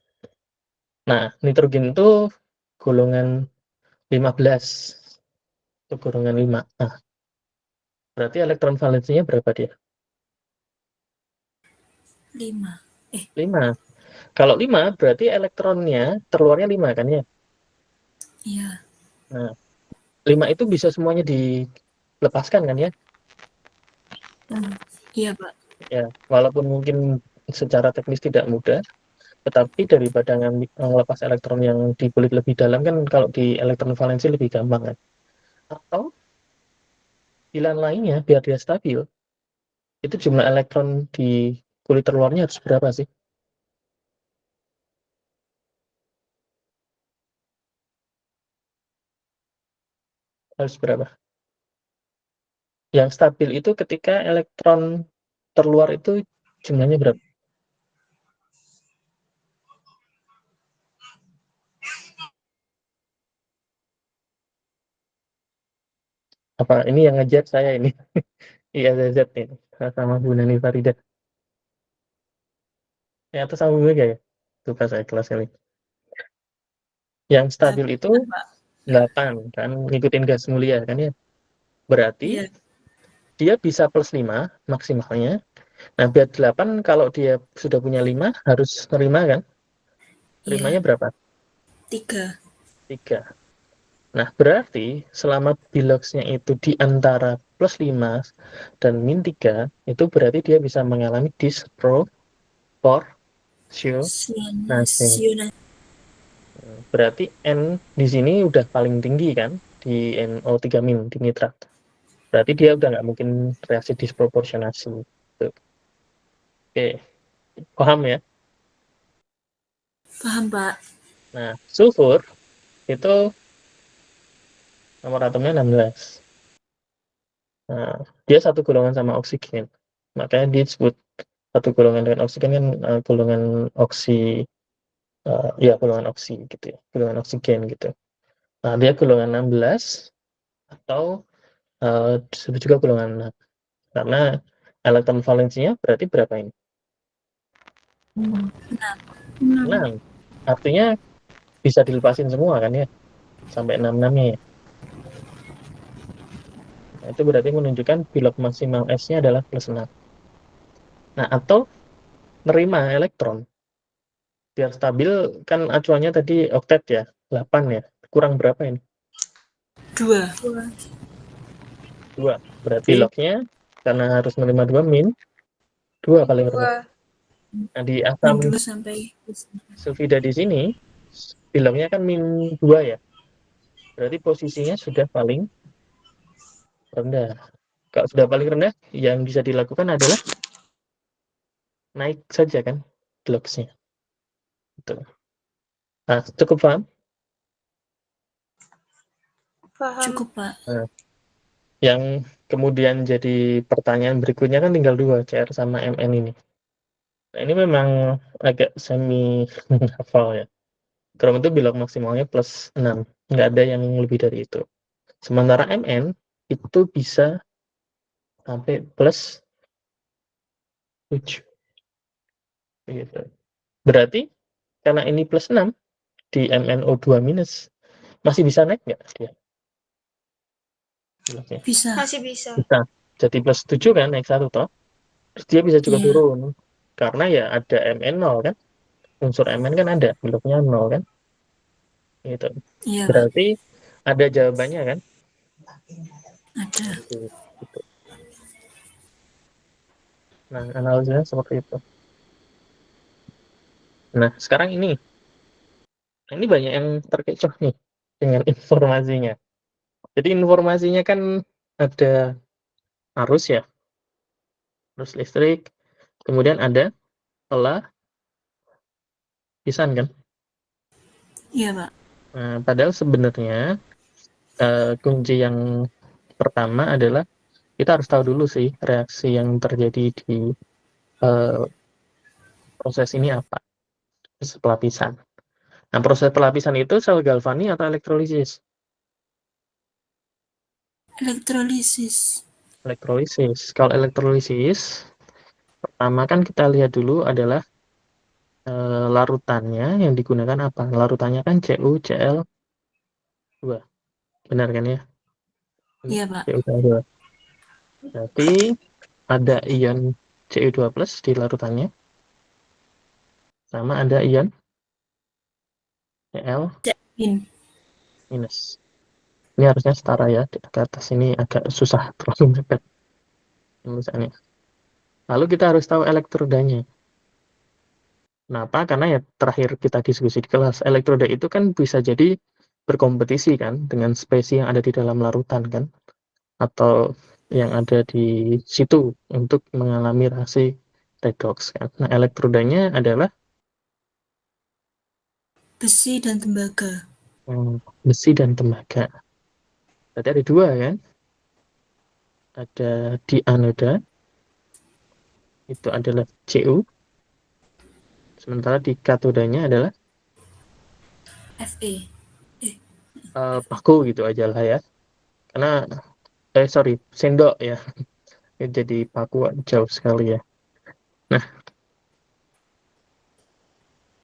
Nah, nitrogen itu golongan 15. Itu golongan 5. Nah, berarti elektron valensinya berapa dia? 5. 5. Kalau 5 berarti elektronnya terluarnya 5 kan ya? Iya. Nah, 5 itu bisa semuanya dilepaskan kan ya? Iya, Pak. Ya, walaupun mungkin secara teknis tidak mudah, tetapi daripada ngelepas elektron yang di kulit lebih dalam kan kalau di elektron valensi lebih gampang kan. Atau pilihan lainnya biar dia stabil, itu jumlah elektron di kulit terluarnya harus berapa sih? Harus berapa? Yang stabil itu ketika elektron terluar itu jumlahnya berapa? Apa ini yang ngejar saya ini? Iya, ZZ ini sama Bu Nani Farida. Ya, atau sama Bu Mega ya? Lupa saya kelas kali. Yang stabil itu 8 kan, ngikutin gas mulia kan ya. Berarti Iya. dia bisa plus 5 maksimalnya. Nah, biar 8 kalau dia sudah punya 5 harus nerima kan? Terimanya berapa? 3. 3. Nah, berarti selama biloxnya itu di antara plus 5 dan min 3, itu berarti dia bisa mengalami disproportionasi. Berarti N di sini udah paling tinggi kan, di NO3 min, di nitrat. Berarti dia udah nggak mungkin reaksi disproporsionasi. Tuh. Oke, paham ya? Paham, Pak. Nah, sulfur itu nomor atomnya 16. Nah, dia satu golongan sama oksigen. Makanya disebut satu golongan dengan oksigen kan golongan oksi, ya golongan oksi gitu ya, golongan oksigen gitu. Nah, dia golongan 16 atau disebut juga golongan 6. Karena elektron valensinya berarti berapa ini? 6. Artinya bisa dilepasin semua kan ya, sampai 6-6-nya ya. Nah, itu berarti menunjukkan bilok maksimal S-nya adalah plus 6. Nah, atau nerima elektron. Biar stabil, kan acuannya tadi oktet ya, 8 ya. Kurang berapa ini? 2. 2. Berarti biloknya, karena harus menerima 2 min, 2 paling rendah. 2. Nah, di Min asam 2 sampai sulfida di sini, biloknya kan min 2 ya. Berarti posisinya sudah paling rendah. Kalau sudah paling rendah, yang bisa dilakukan adalah naik saja kan biloxnya. Gitu. Nah, cukup paham? Paham. cukup, Pak. Nah, yang kemudian jadi pertanyaan berikutnya kan tinggal 2, CR sama MN ini. Nah, ini memang agak semi hafal ya. Krom itu bilok maksimalnya plus 6. Nggak ada yang lebih dari itu. Sementara MN itu bisa sampai plus 7. Gitu. Berarti karena ini plus 6 di MnO2 minus, masih bisa naik nggak dia? Biloknya? Bisa. Masih bisa. Bisa. Jadi plus 7 kan, naik 1 toh. Terus dia bisa juga Iya. turun. Karena ya ada Mn0 kan. Unsur Mn kan ada, biloknya 0 kan. Gitu. Iya, Pak. Berarti ada jawabannya kan? Ada. Gitu. Nah, analisisnya seperti itu. Nah, sekarang ini banyak yang terkecoh nih dengan informasinya. Jadi informasinya kan ada arus ya, arus listrik, kemudian ada pelapisan kan. Iya, Pak. Nah, padahal sebenarnya kunci yang pertama adalah kita harus tahu dulu sih reaksi yang terjadi di proses ini apa, proses pelapisan. Nah, proses pelapisan itu sel galvani atau elektrolisis? Elektrolisis. Elektrolisis. Kalau elektrolisis, pertama kan kita lihat dulu adalah larutannya yang digunakan apa? Larutannya kan CuCl2. Benar kan ya? Iya, Pak. CuCl2. Berarti ada ion Cu2+ di larutannya. Sama ada ion Cl-. In. Ini harusnya setara ya. Di atas ini agak susah terlalu mepet tulisannya. Lalu kita harus tahu elektrodanya. Kenapa? Karena ya terakhir kita diskusi di kelas, elektroda itu kan bisa jadi berkompetisi kan dengan spesies yang ada di dalam larutan kan, atau yang ada di situ untuk mengalami reaksi redox kan. Nah, elektrodanya adalah Besi dan tembaga. besi dan tembaga. Berarti ada 2 kan? Ada di anoda itu adalah Cu, sementara di katodanya adalah Fe. paku gitu aja lah ya. Karena sendok ya. Jadi paku jauh sekali ya. Nah,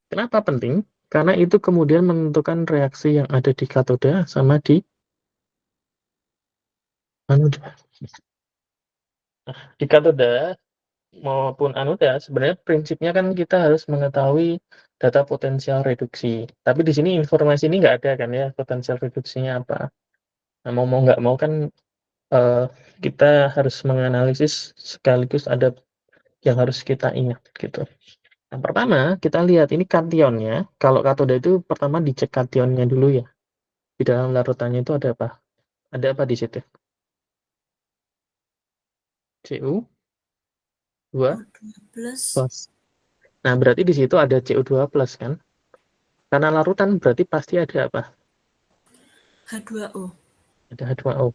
kenapa penting? Karena itu kemudian menentukan reaksi yang ada di katoda sama di anoda. Nah, di katoda maupun anoda, sebenarnya prinsipnya kan kita harus mengetahui data potensial reduksi. Tapi di sini informasi ini nggak ada kan ya, potensial reduksinya apa. Nah, mau nggak mau kan kita harus menganalisis sekaligus ada yang harus kita ingat gitu. Yang pertama kita lihat ini kationnya. Kalau katoda itu pertama dicek kationnya dulu ya. Di dalam larutannya itu ada apa? Ada apa di situ? Cu 2 plus plus. Nah, berarti di situ ada Cu2 plus kan? Karena larutan berarti pasti ada apa? H2O. Ada H2O.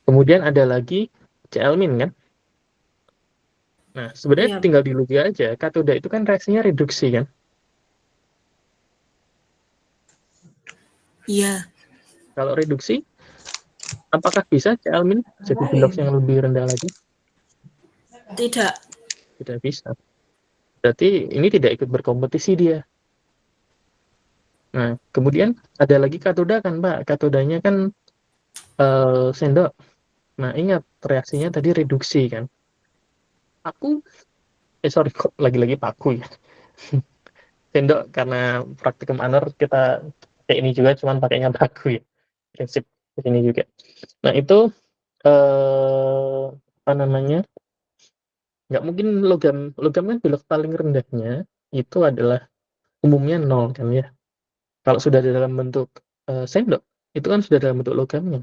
Kemudian ada lagi Cl- kan? Nah, sebenarnya Iya, tinggal dilugi aja. Katoda itu kan reaksinya reduksi kan? iya, Kalau reduksi, apakah bisa Cl- jadi redox yang lebih rendah lagi? tidak. Tidak bisa. Berarti ini tidak ikut berkompetisi dia. Nah, kemudian ada lagi katoda kan, Pak? Katodanya kan sendok. Nah, ingat reaksinya tadi reduksi kan? Paku, sorry kok lagi-lagi paku ya. Sendok karena praktikum honor kita kayak ini juga, cuman pakainya paku ya. Prinsip ini juga. Nah, itu apa namanya? Nggak mungkin logam. Logam kan belok paling rendahnya itu adalah umumnya 0 kan ya. Kalau sudah dalam bentuk sendok, itu kan sudah dalam bentuk logamnya.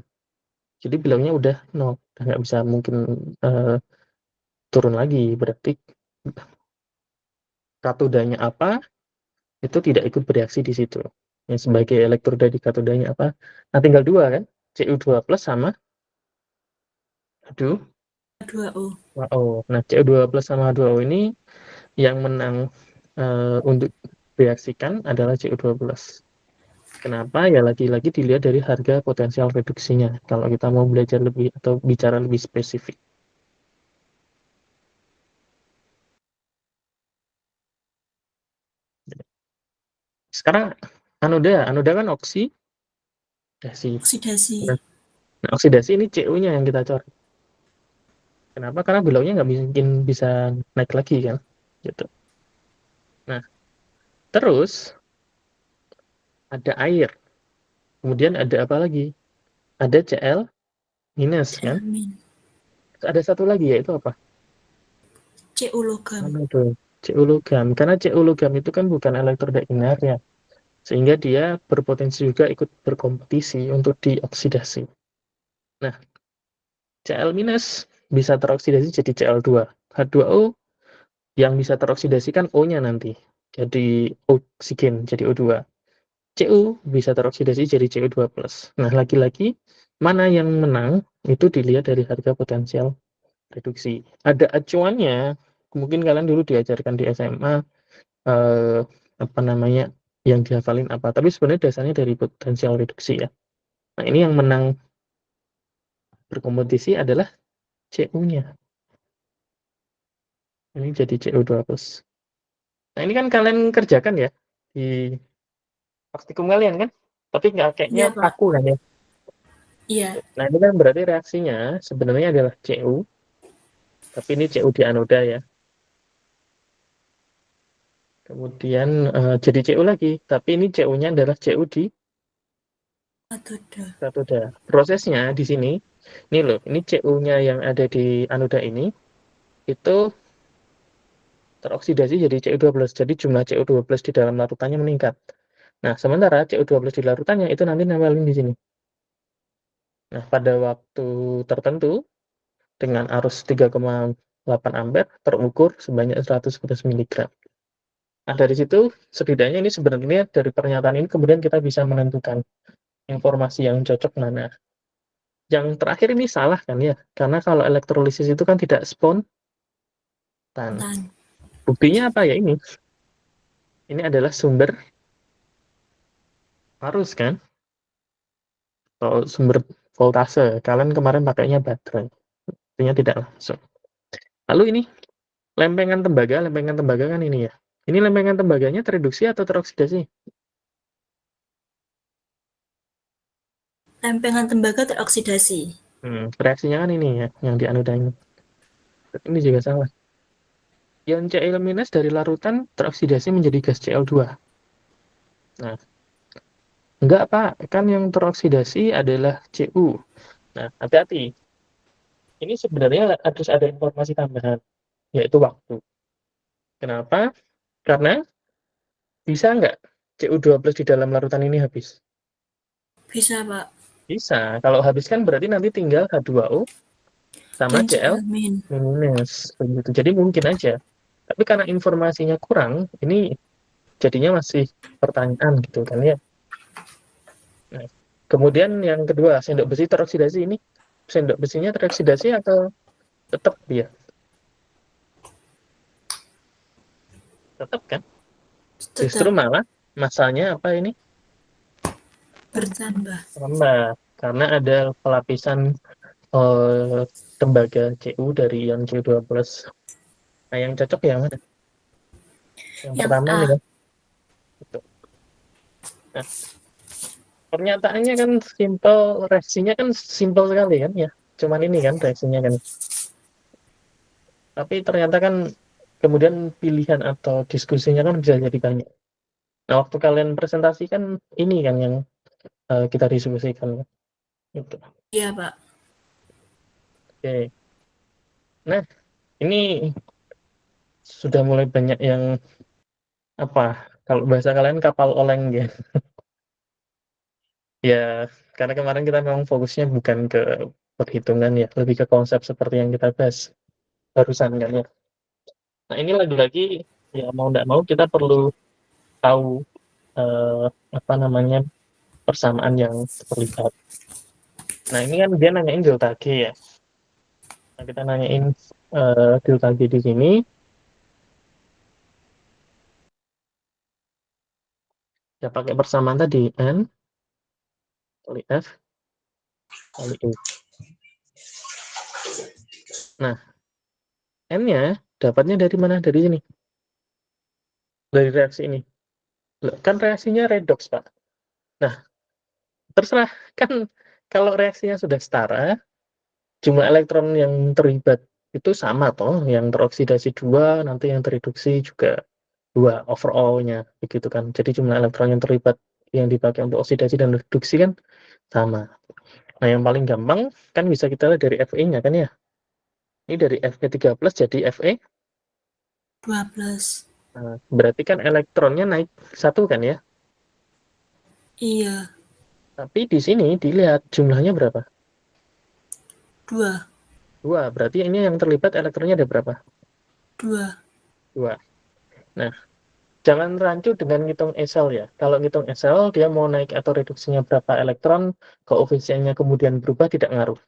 Jadi bilangnya udah 0, udah nggak bisa mungkin turun lagi. Berarti katodanya apa, itu tidak ikut bereaksi di situ. Yang sebagai elektroda di katodanya apa? Nah, tinggal dua kan, Cu2 plus sama H2O. H2O. Nah, Cu2 plus sama H2O ini yang menang untuk reaksikan adalah Cu2 plus. Kenapa? Ya lagi-lagi dilihat dari harga potensial reduksinya. Kalau kita mau belajar lebih atau bicara lebih spesifik. Sekarang anoda kan oksidasi. Oksidasi. Nah, oksidasi ini Cu-nya yang kita coret. Kenapa? Karena belaunya nggak mungkin bisa naik lagi kan, gitu. Nah, terus ada air. Kemudian ada apa lagi? Ada Cl minus kan? Cl-. Ada satu lagi yaitu apa? Cu logam. Mana itu? Cu logam. Karena Cu logam itu kan bukan elektroda inar ya, sehingga dia berpotensi juga ikut berkompetisi untuk dioksidasi. Nah, Cl minus bisa teroksidasi jadi Cl2. H2O yang bisa teroksidasi kan O-nya nanti. Jadi oksigen, jadi O2. Cu bisa teroksidasi jadi Cu2+. Nah, lagi-lagi mana yang menang itu dilihat dari harga potensial reduksi. Ada acuannya, mungkin kalian dulu diajarkan di SMA apa namanya yang dihafalin apa, tapi sebenarnya dasarnya dari potensial reduksi ya. Nah, ini yang menang berkompetisi adalah Cu-nya. Ini jadi Cu2+. Nah, ini kan kalian kerjakan ya di praktikum kalian kan? Tapi nggak kayaknya Iya, Pak. kaku kan ya. Iya, Nah, ini kan berarti reaksinya sebenarnya adalah Cu, tapi ini Cu di anoda ya. Kemudian jadi Cu lagi, tapi ini Cu-nya adalah Cu di katoda. katoda. Prosesnya di sini, ini loh, ini Cu-nya yang ada di anoda ini, itu teroksidasi jadi Cu2+. Jadi jumlah Cu2+ di dalam larutannya meningkat. Nah, sementara Cu2+ di larutannya itu nanti nempelin di sini. Nah, pada waktu tertentu, dengan arus 3,8 ampere terukur sebanyak 111 mg. Nah, dari situ setidaknya ini sebenarnya dari pernyataan ini kemudian kita bisa menentukan informasi yang cocok mana. Yang terakhir ini salah kan ya, karena kalau elektrolisis itu kan tidak spontan. Tan. Buktinya apa ya ini? Ini adalah sumber arus kan, atau sumber voltase. Kalian kemarin pakainya baterai, artinya tidak langsung. Lalu ini lempengan tembaga kan ini ya. Ini lempengan tembaganya tereduksi atau teroksidasi? Lempengan tembaga teroksidasi. Reaksinya kan ini ya, yang di anoda ini. Ini juga salah. Ion Cl- dari larutan teroksidasi menjadi gas Cl2. Nah, enggak Pak, kan yang teroksidasi adalah Cu. Nah, hati-hati. Ini sebenarnya harus ada informasi tambahan, yaitu waktu. Kenapa? Karena bisa nggak Cu12 di dalam larutan ini habis? Bisa, Pak. Bisa. Kalau habis kan berarti nanti tinggal H2O sama Dan Cl Cl-. minus. Begitu. Jadi mungkin aja. Tapi karena informasinya kurang, ini jadinya masih pertanyaan gitu kan ya. Nah, kemudian yang kedua, sendok besi teroksidasi ini, sendok besinya teroksidasi atau tetap dia? Tetap kan? Justru Tetap malah masanya apa ini? bertambah. Tambah. Karena ada pelapisan tembaga Cu dari ion Cu2+. Nah, yang cocok yang mana? Yang Yang pertama A. nih kan? Gitu. Nah, pernyataannya kan simple, reaksinya kan simple sekali kan ya. Cuman ini kan reaksinya kan. Tapi ternyata kan kemudian pilihan atau diskusinya kan bisa jadi banyak. Nah, waktu kalian presentasi kan ini kan yang kita diskusikan. Gitu. Iya, Pak. Oke. Nah, ini sudah mulai banyak yang apa? Kalau bahasa kalian kapal oleng ya. Ya, karena kemarin kita memang fokusnya bukan ke perhitungan ya, lebih ke konsep seperti yang kita bahas barusan kan ya. Nah, ini lagi-lagi ya mau tidak mau kita perlu tahu eh, apa namanya persamaan yang terlihat. Nah, ini kan dia nanyain delta G ya. Nah, kita nanyain delta G di sini. Ya pakai persamaan tadi N kali F kali U. Nah, N-nya dapatnya dari mana? Dari sini. Dari reaksi ini. Loh, kan reaksinya redox, Pak. Nah, terserah. Kan kalau reaksinya sudah setara, jumlah elektron yang terlibat itu sama toh. Yang teroksidasi 2, nanti yang tereduksi juga 2 overall-nya. Begitu kan. Jadi jumlah elektron yang terlibat yang dipakai untuk oksidasi dan reduksi kan sama. Nah, yang paling gampang kan bisa kita lihat dari Fe-nya kan ya. Ini dari Fe3+ jadi Fe. 12. Nah, berarti kan elektronnya naik 1 kan ya. Iya. Tapi di sini dilihat jumlahnya berapa? 2. 2. Berarti ini yang terlibat elektronnya ada berapa? 2. 2. Nah, jangan rancu dengan ngitung SL ya. Kalau ngitung SL, dia mau naik atau reduksinya berapa elektron, koefisiennya kemudian berubah tidak ngaruh.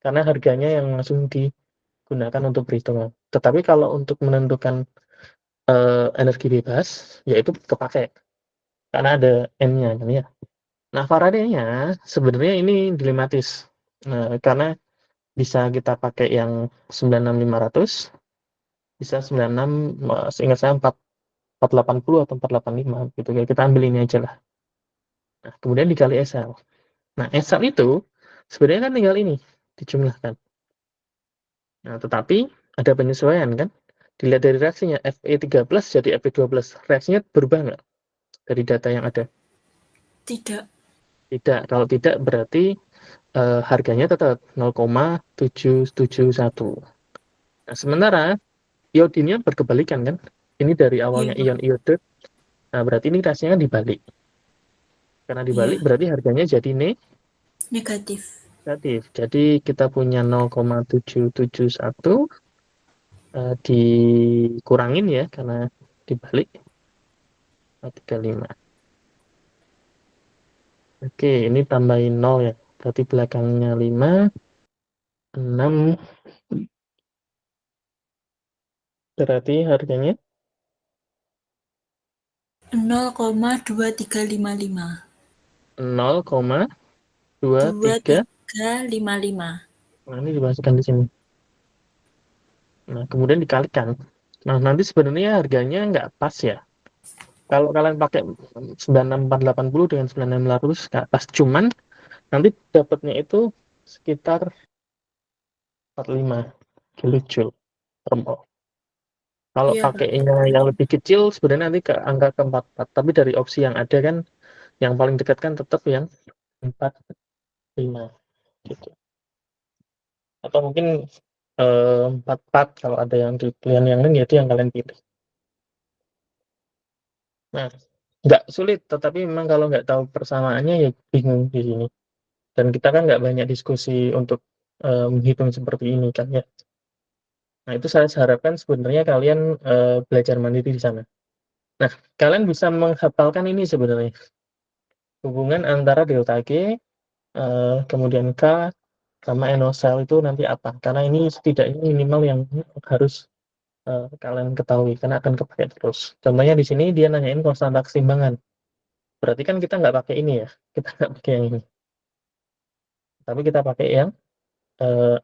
Karena harganya yang langsung digunakan untuk perhitungan. Tetapi kalau untuk menentukan energi bebas, yaitu kepake. Karena ada N-nya kan ya. Nah, Faraday-nya sebenarnya ini dilematis. Nah, karena bisa kita pakai yang 96500, bisa 96, seingat saya 480 atau 485 gitu. Kita ambil ini aja lah. Nah, kemudian dikali SL. Nah, SL itu sebenarnya kan tinggal ini dijumlahkan. Nah, tetapi ada penyesuaian kan? Dilihat dari reaksinya Fe3+ jadi Fe12. Reaksinya berubah nggak dari data yang ada? Tidak. Tidak. Kalau tidak berarti harganya tetap 0,771. Nah, sementara iodinnya berkebalikan kan? Ini dari awalnya Iya. ion iode. Nah, berarti ini reaksinya dibalik. Karena dibalik Iya. berarti harganya jadi Negatif. negatif. Jadi kita punya 0,771 dikurangin ya karena dibalik 35. Oke, ini tambahin 0 ya. Berarti belakangnya 5, 6. Berarti harganya 0,2355. 0,23. 2355. Nah, ini dimasukkan di sini. Nah, kemudian dikalikan. Nah, nanti sebenarnya harganya nggak pas ya. Kalau kalian pakai 96480 dengan 9600 nggak pas. Cuman nanti dapatnya itu sekitar 45 kilojoule per mol. Kalau Iya, Pak. pakainya yang lebih kecil sebenarnya nanti ke angka ke 44, tapi dari opsi yang ada kan yang paling dekat kan tetap yang 45 gitu. Atau mungkin 44 kalau ada yang di pilihan yang lain, ya itu yang kalian pilih. Nah, nggak sulit, tetapi memang kalau nggak tahu persamaannya ya bingung di sini. Dan kita kan nggak banyak diskusi untuk menghitung seperti ini kan ya. Nah, itu saya harapkan sebenarnya kalian belajar mandiri di sana. Nah, kalian bisa menghafalkan ini sebenarnya. Hubungan antara delta G, kemudian K, sama NO-cell itu nanti apa. Karena ini setidaknya minimal yang harus kalian ketahui, karena akan kepakai terus. Contohnya di sini dia nanyain konstanta keseimbangan. Berarti kan kita nggak pakai ini ya, kita nggak pakai yang ini. Tapi kita pakai yang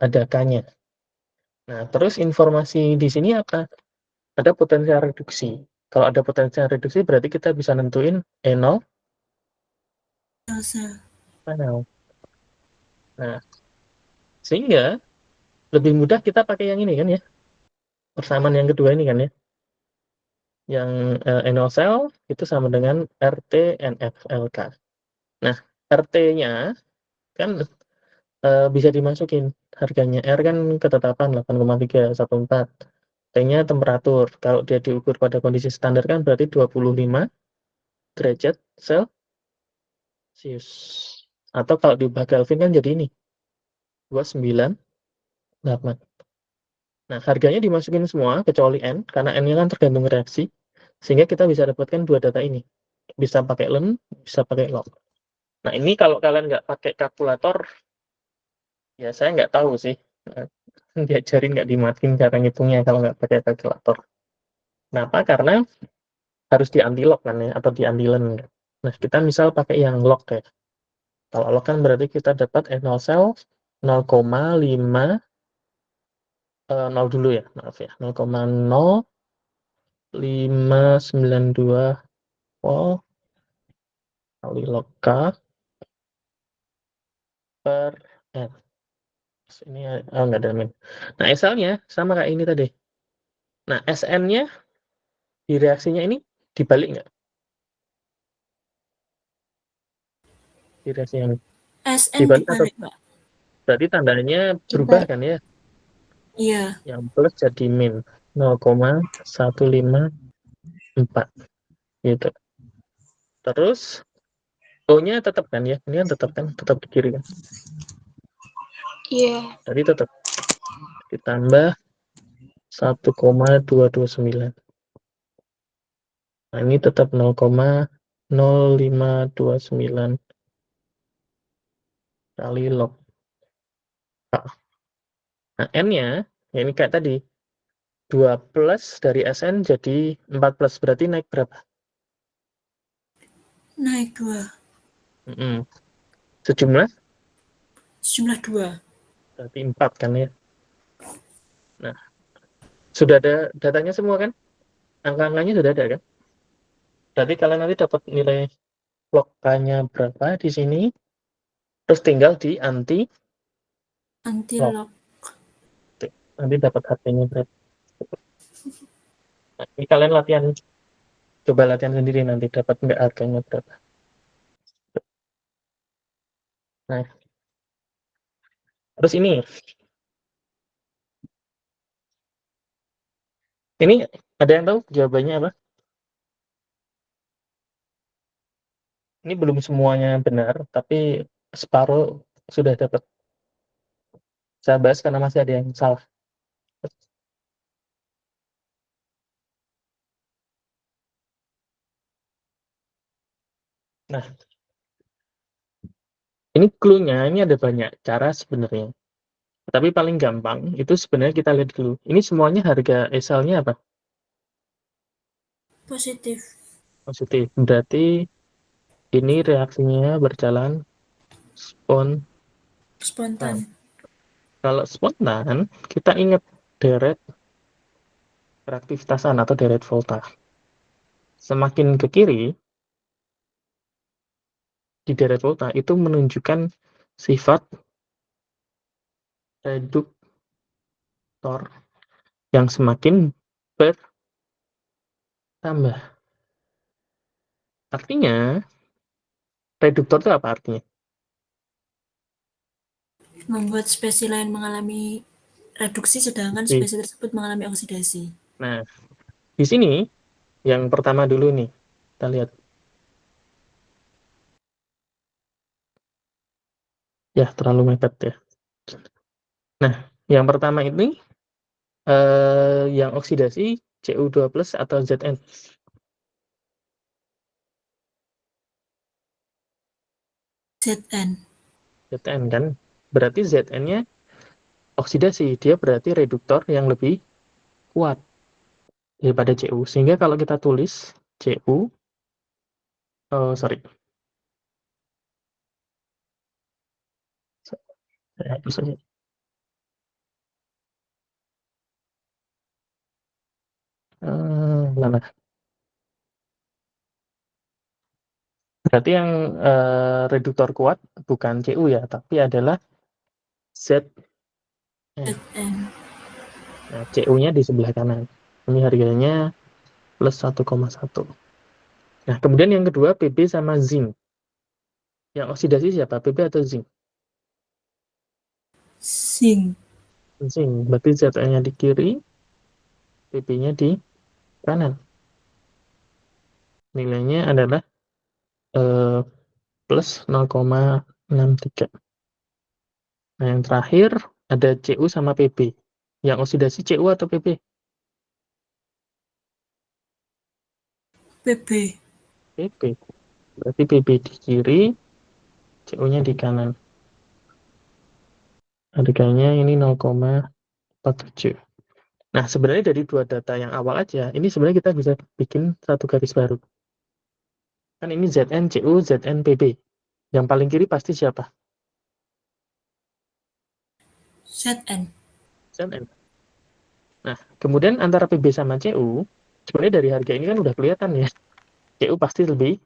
ada K-nya. Nah, terus informasi di sini apa? Ada potensial reduksi. Kalau ada potensial reduksi berarti kita bisa nentuin E0 Elsa. mana. Nah, sehingga lebih mudah kita pakai yang ini kan ya. Persamaan yang kedua ini kan ya. Yang NO cell itu sama dengan RT NF LK. Nah, RT-nya kan bisa dimasukin harganya. R kan ketetapan 8,314. T-nya temperatur. Kalau dia diukur pada kondisi standar kan berarti 25 derajat Celcius. Atau kalau diubah Kelvin kan jadi ini 298. Nah, harganya dimasukin semua kecuali N, karena N-nya kan tergantung reaksi, sehingga kita bisa dapatkan dua data ini. Bisa pakai len, bisa pakai log. Nah, ini kalau kalian nggak pakai kalkulator, ya saya nggak tahu sih. Diajarin nggak dimatiin cara ngitungnya kalau nggak pakai kalkulator. Kenapa? Karena harus di anti-log kan ya, atau di anti-len. Nah, kita misal pakai yang log ya. Kalau log kan berarti kita dapat N0 cell 0,5 0 dulu ya, maaf ya. 0,0592 volt kali log K per N. Ini nggak ada min. Nah, SL-nya sama kayak ini tadi. Nah, SN-nya di reaksinya ini dibalik nggak? Di reaksi yang SN dibalik atau dibalik, Pak. berarti tandanya berubah Dibalik. kan ya? Iya. Yang plus jadi min 0,154 gitu. Terus O-nya tetap kan ya? Ini kan tetap di kiri kan. Iya. Jadi tetap ditambah 1,229. Nah, ini tetap 0,0529 kali log K. Nah, N-nya, ya ini kayak tadi, 2 plus dari SN jadi 4 plus, berarti naik berapa? Naik 2. Sejumlah, Sejumlah 2. berarti 4 kan ya. Nah, sudah ada datanya semua kan? Angka-angkanya sudah ada kan? Berarti kalian nanti dapat nilai log K-nya berapa di sini, terus tinggal di anti log. Anti-log. Nanti dapat harganya berapa. Nah, ini kalian coba latihan sendiri nanti dapat nggak harganya berapa. Nah, terus ini ada yang tahu jawabannya apa? Ini belum semuanya benar, tapi separuh sudah dapat. Saya bahas karena masih ada yang salah. Nah, ini clue-nya, ini ada banyak cara sebenarnya. Tapi paling gampang itu sebenarnya kita lihat dulu. Ini semuanya harga esalnya apa? Positif. Positif. Berarti ini reaksinya berjalan spontan. Spontan. Kalau spontan, kita ingat deret reaktivitasan atau deret volta. Semakin ke kiri, di deret volta itu menunjukkan sifat reduktor yang semakin tambah. Artinya, reduktor itu apa artinya? Membuat spesies lain mengalami reduksi sedangkan Oke. spesies tersebut mengalami oksidasi. Nah, di sini yang pertama dulu nih, kita lihat. Ya, terlalu mepet ya. Nah, yang pertama ini yang oksidasi Cu2+ atau Zn. Zn. Zn kan. Berarti Zn-nya oksidasi, dia berarti reduktor yang lebih kuat daripada Cu. Sehingga kalau kita tulis Cu, sorry, saya hapus saja. Mana? Berarti yang reduktor kuat bukan Cu ya, tapi adalah Zn. Zn. Nah, Cu-nya di sebelah kanan. Ini harganya plus 1,1. Nah, kemudian yang kedua Pb sama zinc. Yang oksidasi siapa? Pb atau zinc? Zinc. Zinc. Berarti Zn-nya di kiri, Pb-nya di kanan. Nilainya adalah plus 0,63. Nah, yang terakhir ada Cu sama Pb. Yang oksidasi Cu atau Pb? Pb. Pb. Berarti Pb di kiri, Cu-nya di kanan. Harganya ini 0,47. Nah, sebenarnya dari dua data yang awal aja, ini sebenarnya kita bisa bikin satu garis baru. Kan ini Zn, Cu, Zn, Pb. Yang paling kiri pasti siapa? Zn. Zn. Nah, kemudian antara Pb sama Cu, sebenarnya dari harga ini kan udah kelihatan ya. Cu pasti lebih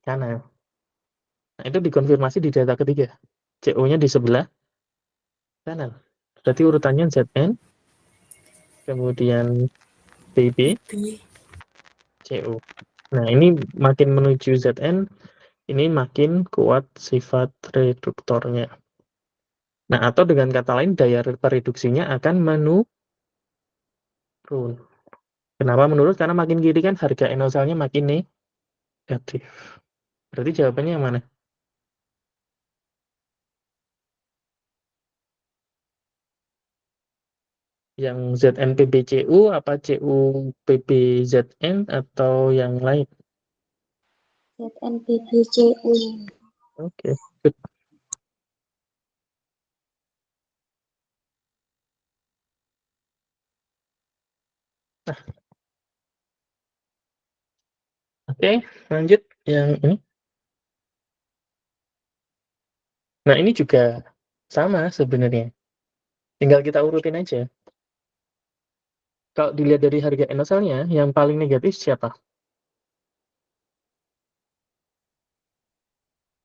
kanan. Nah, itu dikonfirmasi di data ketiga. Cu-nya di sebelah kanan. Berarti urutannya Zn, kemudian Pb, Pb. Cu. Nah, ini makin menuju Zn, ini makin kuat sifat reduktornya. Nah, atau dengan kata lain, daya pereduksinya akan menurun. Kenapa menurun? Karena makin kiri kan harga enosalnya makin negatif. Berarti jawabannya yang mana? Yang ZnPbCu apa CuPbZn atau yang lain? ZnPbCu. Oke, good. Nah, oke, lanjut yang ini. Nah, ini juga sama sebenarnya. Tinggal kita urutin aja. Kalau dilihat dari harga enosalnya, yang paling negatif siapa?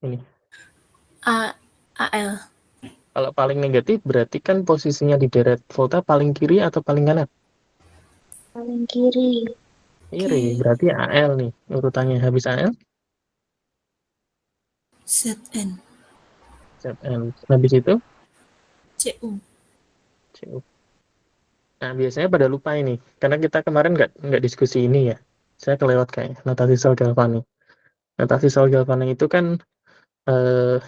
Ini. Al. Kalau paling negatif berarti kan posisinya di deret volta paling kiri atau paling kanan? Paling kiri. Kiri, berarti Al nih urutannya. Habis Al, Zn. Zn. Habis itu Cu. Cu. Nah, biasanya pada lupa ini, karena kita kemarin nggak diskusi ini ya. Saya kelewat kayak notasi sel galvanik. Notasi sel galvanik itu kan eh,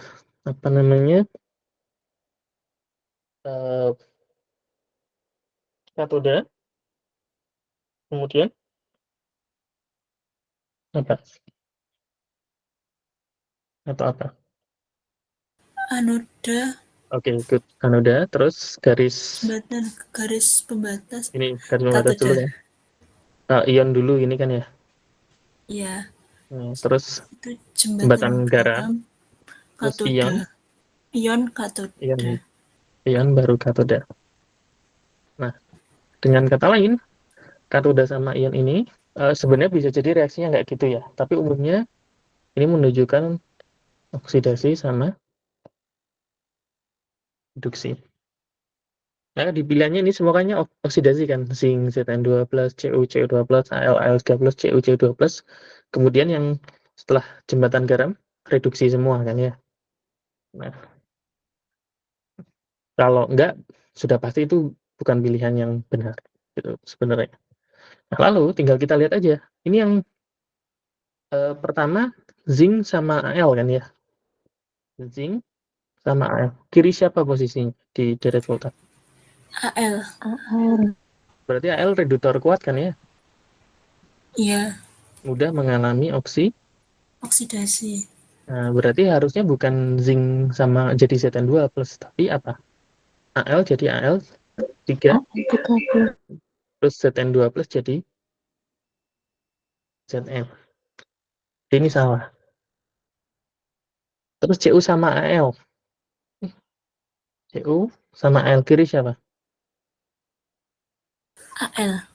apa namanya? Eh, katoda, kemudian apa? Atau apa? Anoda. Oke, good. Anoda, terus garis Jembatan garis pembatas. ini garis pembatas dulu Katoda. kan. Ion dulu ini kan ya. Ya, Terus itu jembatan jembatan Gara, belakang terus katoda. Ion ion, katoda. ion baru katoda. Nah, dengan kata lain, katoda sama ion ini sebenarnya bisa jadi reaksinya nggak gitu ya. Tapi umumnya ini menunjukkan oksidasi sama reduksi. Nah, di pilihannya ini semuanya oksidasi kan, zinc Zn2+, Cu2+, Al3+, Cu2+. Kemudian yang setelah jembatan garam reduksi semua kan ya. Nah, kalau enggak sudah pasti itu bukan pilihan yang benar gitu sebenarnya. Nah, lalu tinggal kita lihat aja. Ini yang pertama zinc sama Al kan ya. Zinc sama Al. Kiri siapa posisinya di deret volta? AL. Berarti Al reduktor kuat kan ya. Iya, Mudah mengalami oksidasi. Nah, berarti harusnya bukan zinc sama jadi Zn2+, tapi apa? Al jadi Al3, terus Zn2+ jadi Zn. Ini salah. Terus Cu sama Al. Cu sama Al kiri siapa? AL.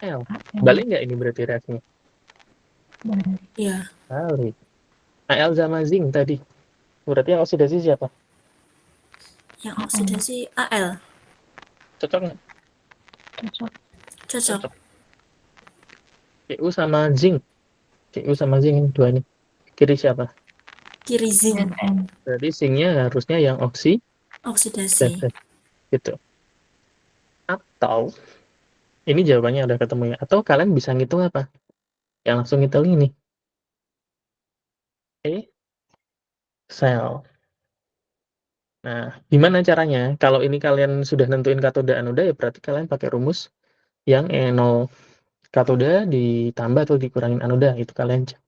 Al. Balik nggak ini berarti reaksinya? Iya, Balik. Al sama zinc tadi. Berarti yang oksidasi siapa? yang oksidasi AL. Cocok nggak? Cocok. Cu sama zinc. Cu sama zinc ini dua ini. Kiri siapa? Kiri zinc. Berarti zincnya harusnya yang Oksidasi. gitu. Atau ini jawabannya udah ketemu ya. Atau kalian bisa ngitung apa? Yang langsung ngitung ini. Sel. Nah, gimana caranya? Kalau ini kalian sudah nentuin katoda anoda ya berarti kalian pakai rumus yang E0 katoda ditambah atau dikurangin anoda itu kalian cek.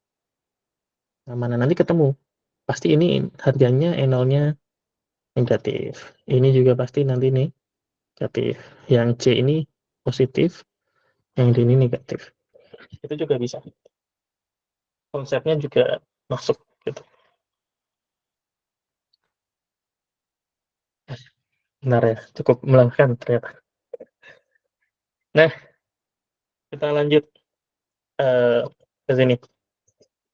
Nah, mana nanti ketemu. Pasti ini harganya E0-nya negatif. Ini juga pasti nanti negatif. Yang C ini positif, yang D ini negatif. Itu juga bisa. Konsepnya juga masuk gitu. Benar ya, cukup melelahkan ternyata. Nah, kita lanjut ke sini.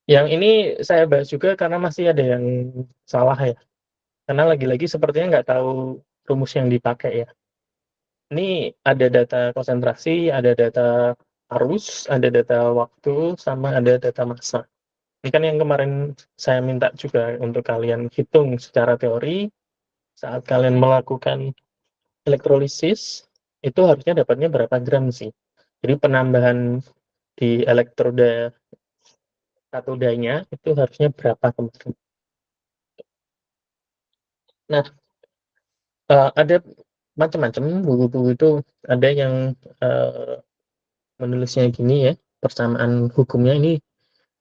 Yang ini saya bahas juga karena masih ada yang salah ya. Karena lagi-lagi sepertinya nggak tahu rumus yang dipakai ya. Ini ada data konsentrasi, ada data arus, ada data waktu, sama ada data massa. Ini kan yang kemarin saya minta juga untuk kalian hitung secara teori saat kalian melakukan elektrolisis itu harusnya dapatnya berapa gram sih. Jadi penambahan di elektroda katodanya itu harusnya berapa kemarin. Nah, ada macam-macam buku-buku itu, ada yang menulisnya gini ya, persamaan hukumnya ini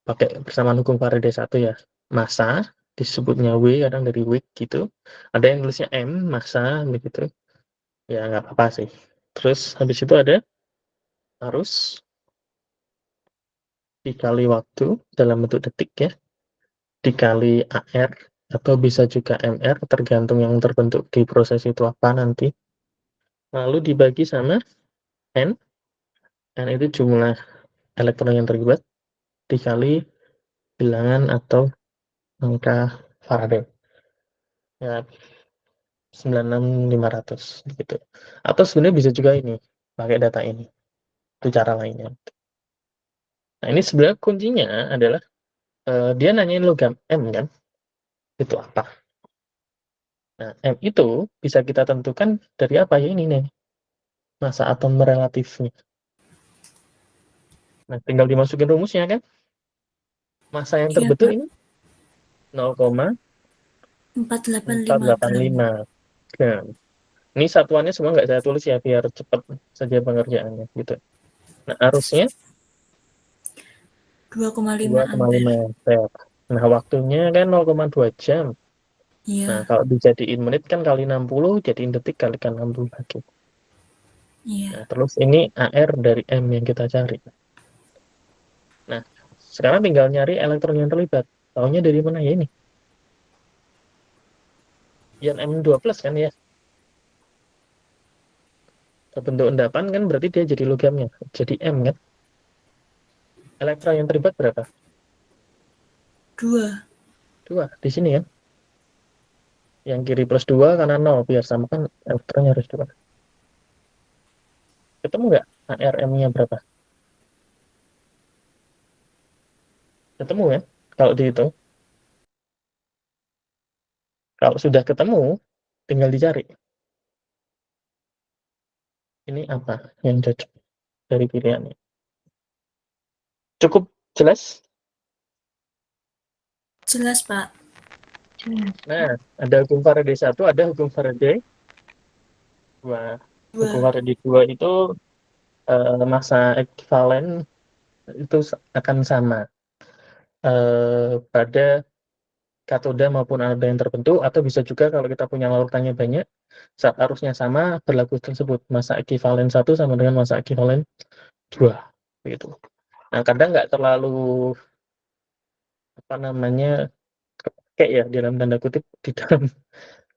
pakai persamaan hukum Faraday 1 ya, massa disebutnya W kadang dari Wick gitu, ada yang nulisnya M massa begitu ya, nggak apa-apa sih. Terus habis itu ada arus dikali waktu dalam bentuk detik ya, dikali AR atau bisa juga MR tergantung yang terbentuk di proses itu apa nanti, lalu dibagi sama N. N itu jumlah elektron yang terlibat dikali bilangan atau angka Faraday. Ya, 96.500 gitu. Atau sebenarnya bisa juga ini, pakai data ini. Itu cara lainnya. Nah, ini sebenarnya kuncinya adalah dia nanyain logam M kan? Itu apa? Nah, M itu bisa kita tentukan dari apa ya ini nih? Massa atom relatifnya. Nah, tinggal dimasukin rumusnya kan? Massa yang Iya, terbentuk Pak. ini 0,485 485 gram. gram. Ini satuannya semua nggak saya tulis ya, biar cepat saja pengerjaannya gitu. Nah, arusnya 2,5 2,5 ampere. ampere. Nah, waktunya kan 0,2 jam. Nah, Iya, kalau dijadiin menit kan kali 60, jadiin detik kalikan 60 lagi. iya. Nah, terus ini AR dari M yang kita cari. Nah, sekarang tinggal nyari elektron yang terlibat. Taunya dari mana ya ini? Yang M2+ kan ya. Terbentuk endapan kan berarti dia jadi logamnya. Jadi M kan. Elektron yang terlibat berapa? 2. 2. Di sini kan. Yang kiri +2 karena 0. Biar sama kan elektronnya harus 2. Ketemu nggak ARM-nya berapa? Ketemu ya? Kalau dihitung. Kalau sudah ketemu, tinggal dicari. Ini apa yang cocok dari pilihannya? Cukup jelas? Jelas, Pak. Nah, ada hukum Faraday 1, ada hukum Faraday 2. Hukum 2. Faraday 2 itu masa ekivalen itu akan sama pada katoda maupun anoda yang terbentuk, atau bisa juga kalau kita punya larutannya banyak, saat arusnya sama berlaku tersebut. Masa ekivalen 1 sama dengan masa ekivalen 2. Gitu. Nah, kadang nggak terlalu apa namanya kayak ya dalam tanda kutip di dalam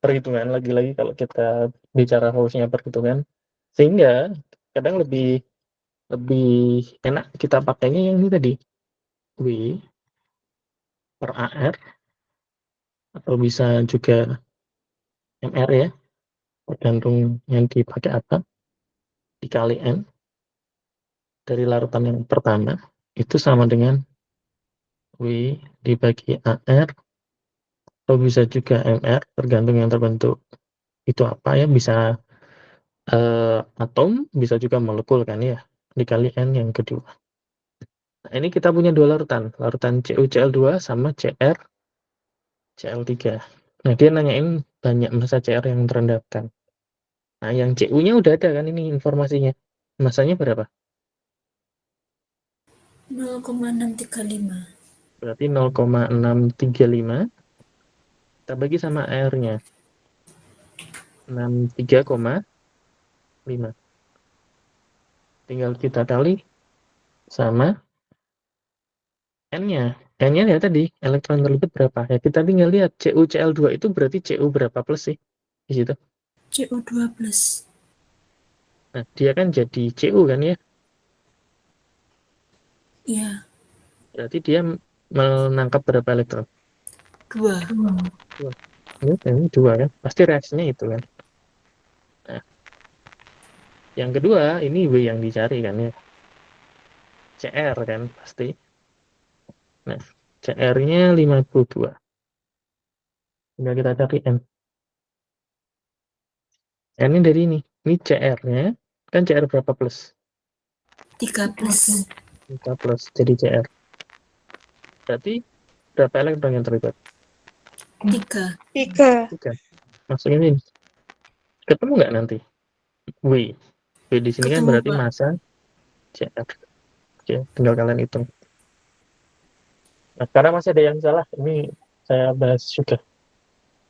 perhitungan, lagi-lagi kalau kita bicara harusnya perhitungan, sehingga kadang lebih lebih enak kita pakainya yang ini tadi, W per AR, atau bisa juga MR ya, tergantung yang dipakai apa, dikali N dari larutan yang pertama itu sama dengan W dibagi AR, atau bisa juga MR, tergantung yang terbentuk itu apa ya, bisa atom, bisa juga molekul kan ya, dikali N yang kedua. Nah, ini kita punya dua larutan CuCl2 sama CrCl3. Nah, dia nanyain banyak massa Cr yang terendapkan. Nah, yang Cu-nya udah ada kan ini informasinya. Masanya berapa? 0,635. Berarti 0,635 kita bagi sama airnya 63,5. Tinggal kita kali sama N-nya. N-nya ya tadi, elektron terlibat berapa? Ya kita tinggal lihat CuCl2 itu berarti Cu berapa plus sih di situ. Cu2+. Nah, dia kan jadi Cu kan ya. Iya, Berarti dia menangkap berapa elektron? 2. Dua. Ini dua kan? Pasti reaksinya itu kan. Nah, yang kedua, ini W yang dicari kan ya. CR kan pasti. Nah, CR-nya 52. Tinggal kita cari N. N-nya dari ini. Ini CR-nya. Kan CR berapa plus? 3+. 3 plus. Jadi CR. Berarti berapa elektron yang terlibat? 3. 3. 3. Masuknya ini. Ketemu nggak nanti? W. W di sini kan Ketemu, berarti Pak. massa CR. Oke, tinggal kalian hitung. Nah, karena masih ada yang salah, ini saya bahas juga.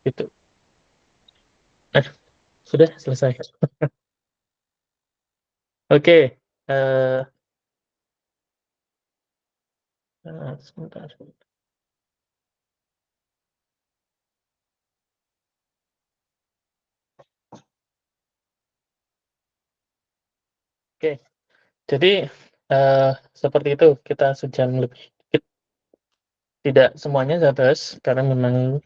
Itu. Nah, sudah selesai. Oke. Sebentar. Oke. Jadi seperti itu, kita sejam lebih dikit. Tidak semuanya saya bahas karena memang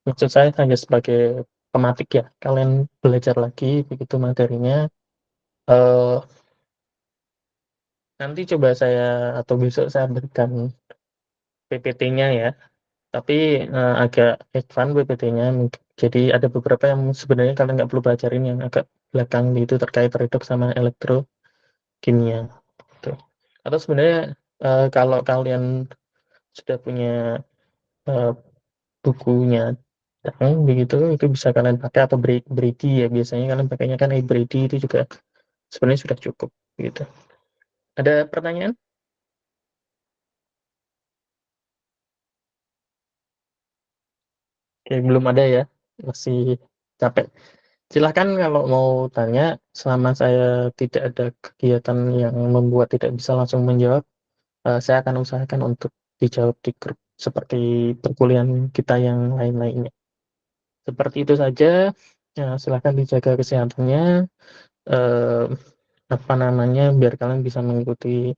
maksud saya hanya sebagai pematik ya. Kalian belajar lagi begitu materinya. Eh, Nanti coba saya atau besok saya berikan PPT-nya ya. Tapi agak advance PPT-nya. Jadi ada beberapa yang sebenarnya kalian nggak perlu belajarin, yang agak belakang itu terkait redoks sama elektrokimia. Gitu. Atau sebenarnya kalau kalian sudah punya uh, bukunya begitu, itu bisa kalian pakai, atau Brady ya, biasanya kalian pakainya kan Brady, itu juga sebenarnya sudah cukup gitu. Ada pertanyaan? Oke, belum ada ya, masih capek. Silahkan kalau mau tanya, selama saya tidak ada kegiatan yang membuat tidak bisa langsung menjawab, saya akan usahakan untuk dijawab di grup seperti perkuliahan kita yang lain-lainnya. Seperti itu saja. Ya, silahkan dijaga kesehatannya, eh, apa namanya, biar kalian bisa mengikuti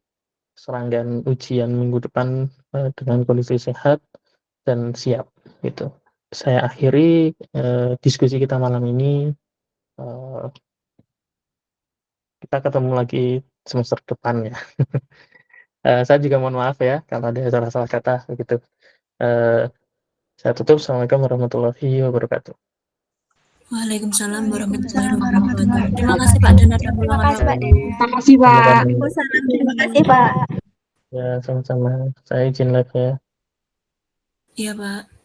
serangkaian ujian minggu depan dengan kondisi sehat dan siap gitu. Saya akhiri diskusi kita malam ini. Eh, kita ketemu lagi semester depan ya. Saya juga mohon maaf ya kalau ada salah-salah kata begitu. Saya tutup. Assalamualaikum warahmatullahi wabarakatuh. Waalaikumsalam warahmatullahi wabarakatuh. Terima kasih Pak Dan ada Terima ulangan kasih Pak waktu. Dan. Terima kasih, Pak. Waalaikumsalam. Terima kasih Pak. Ya, sama-sama. Saya izin live ya. Iya Pak.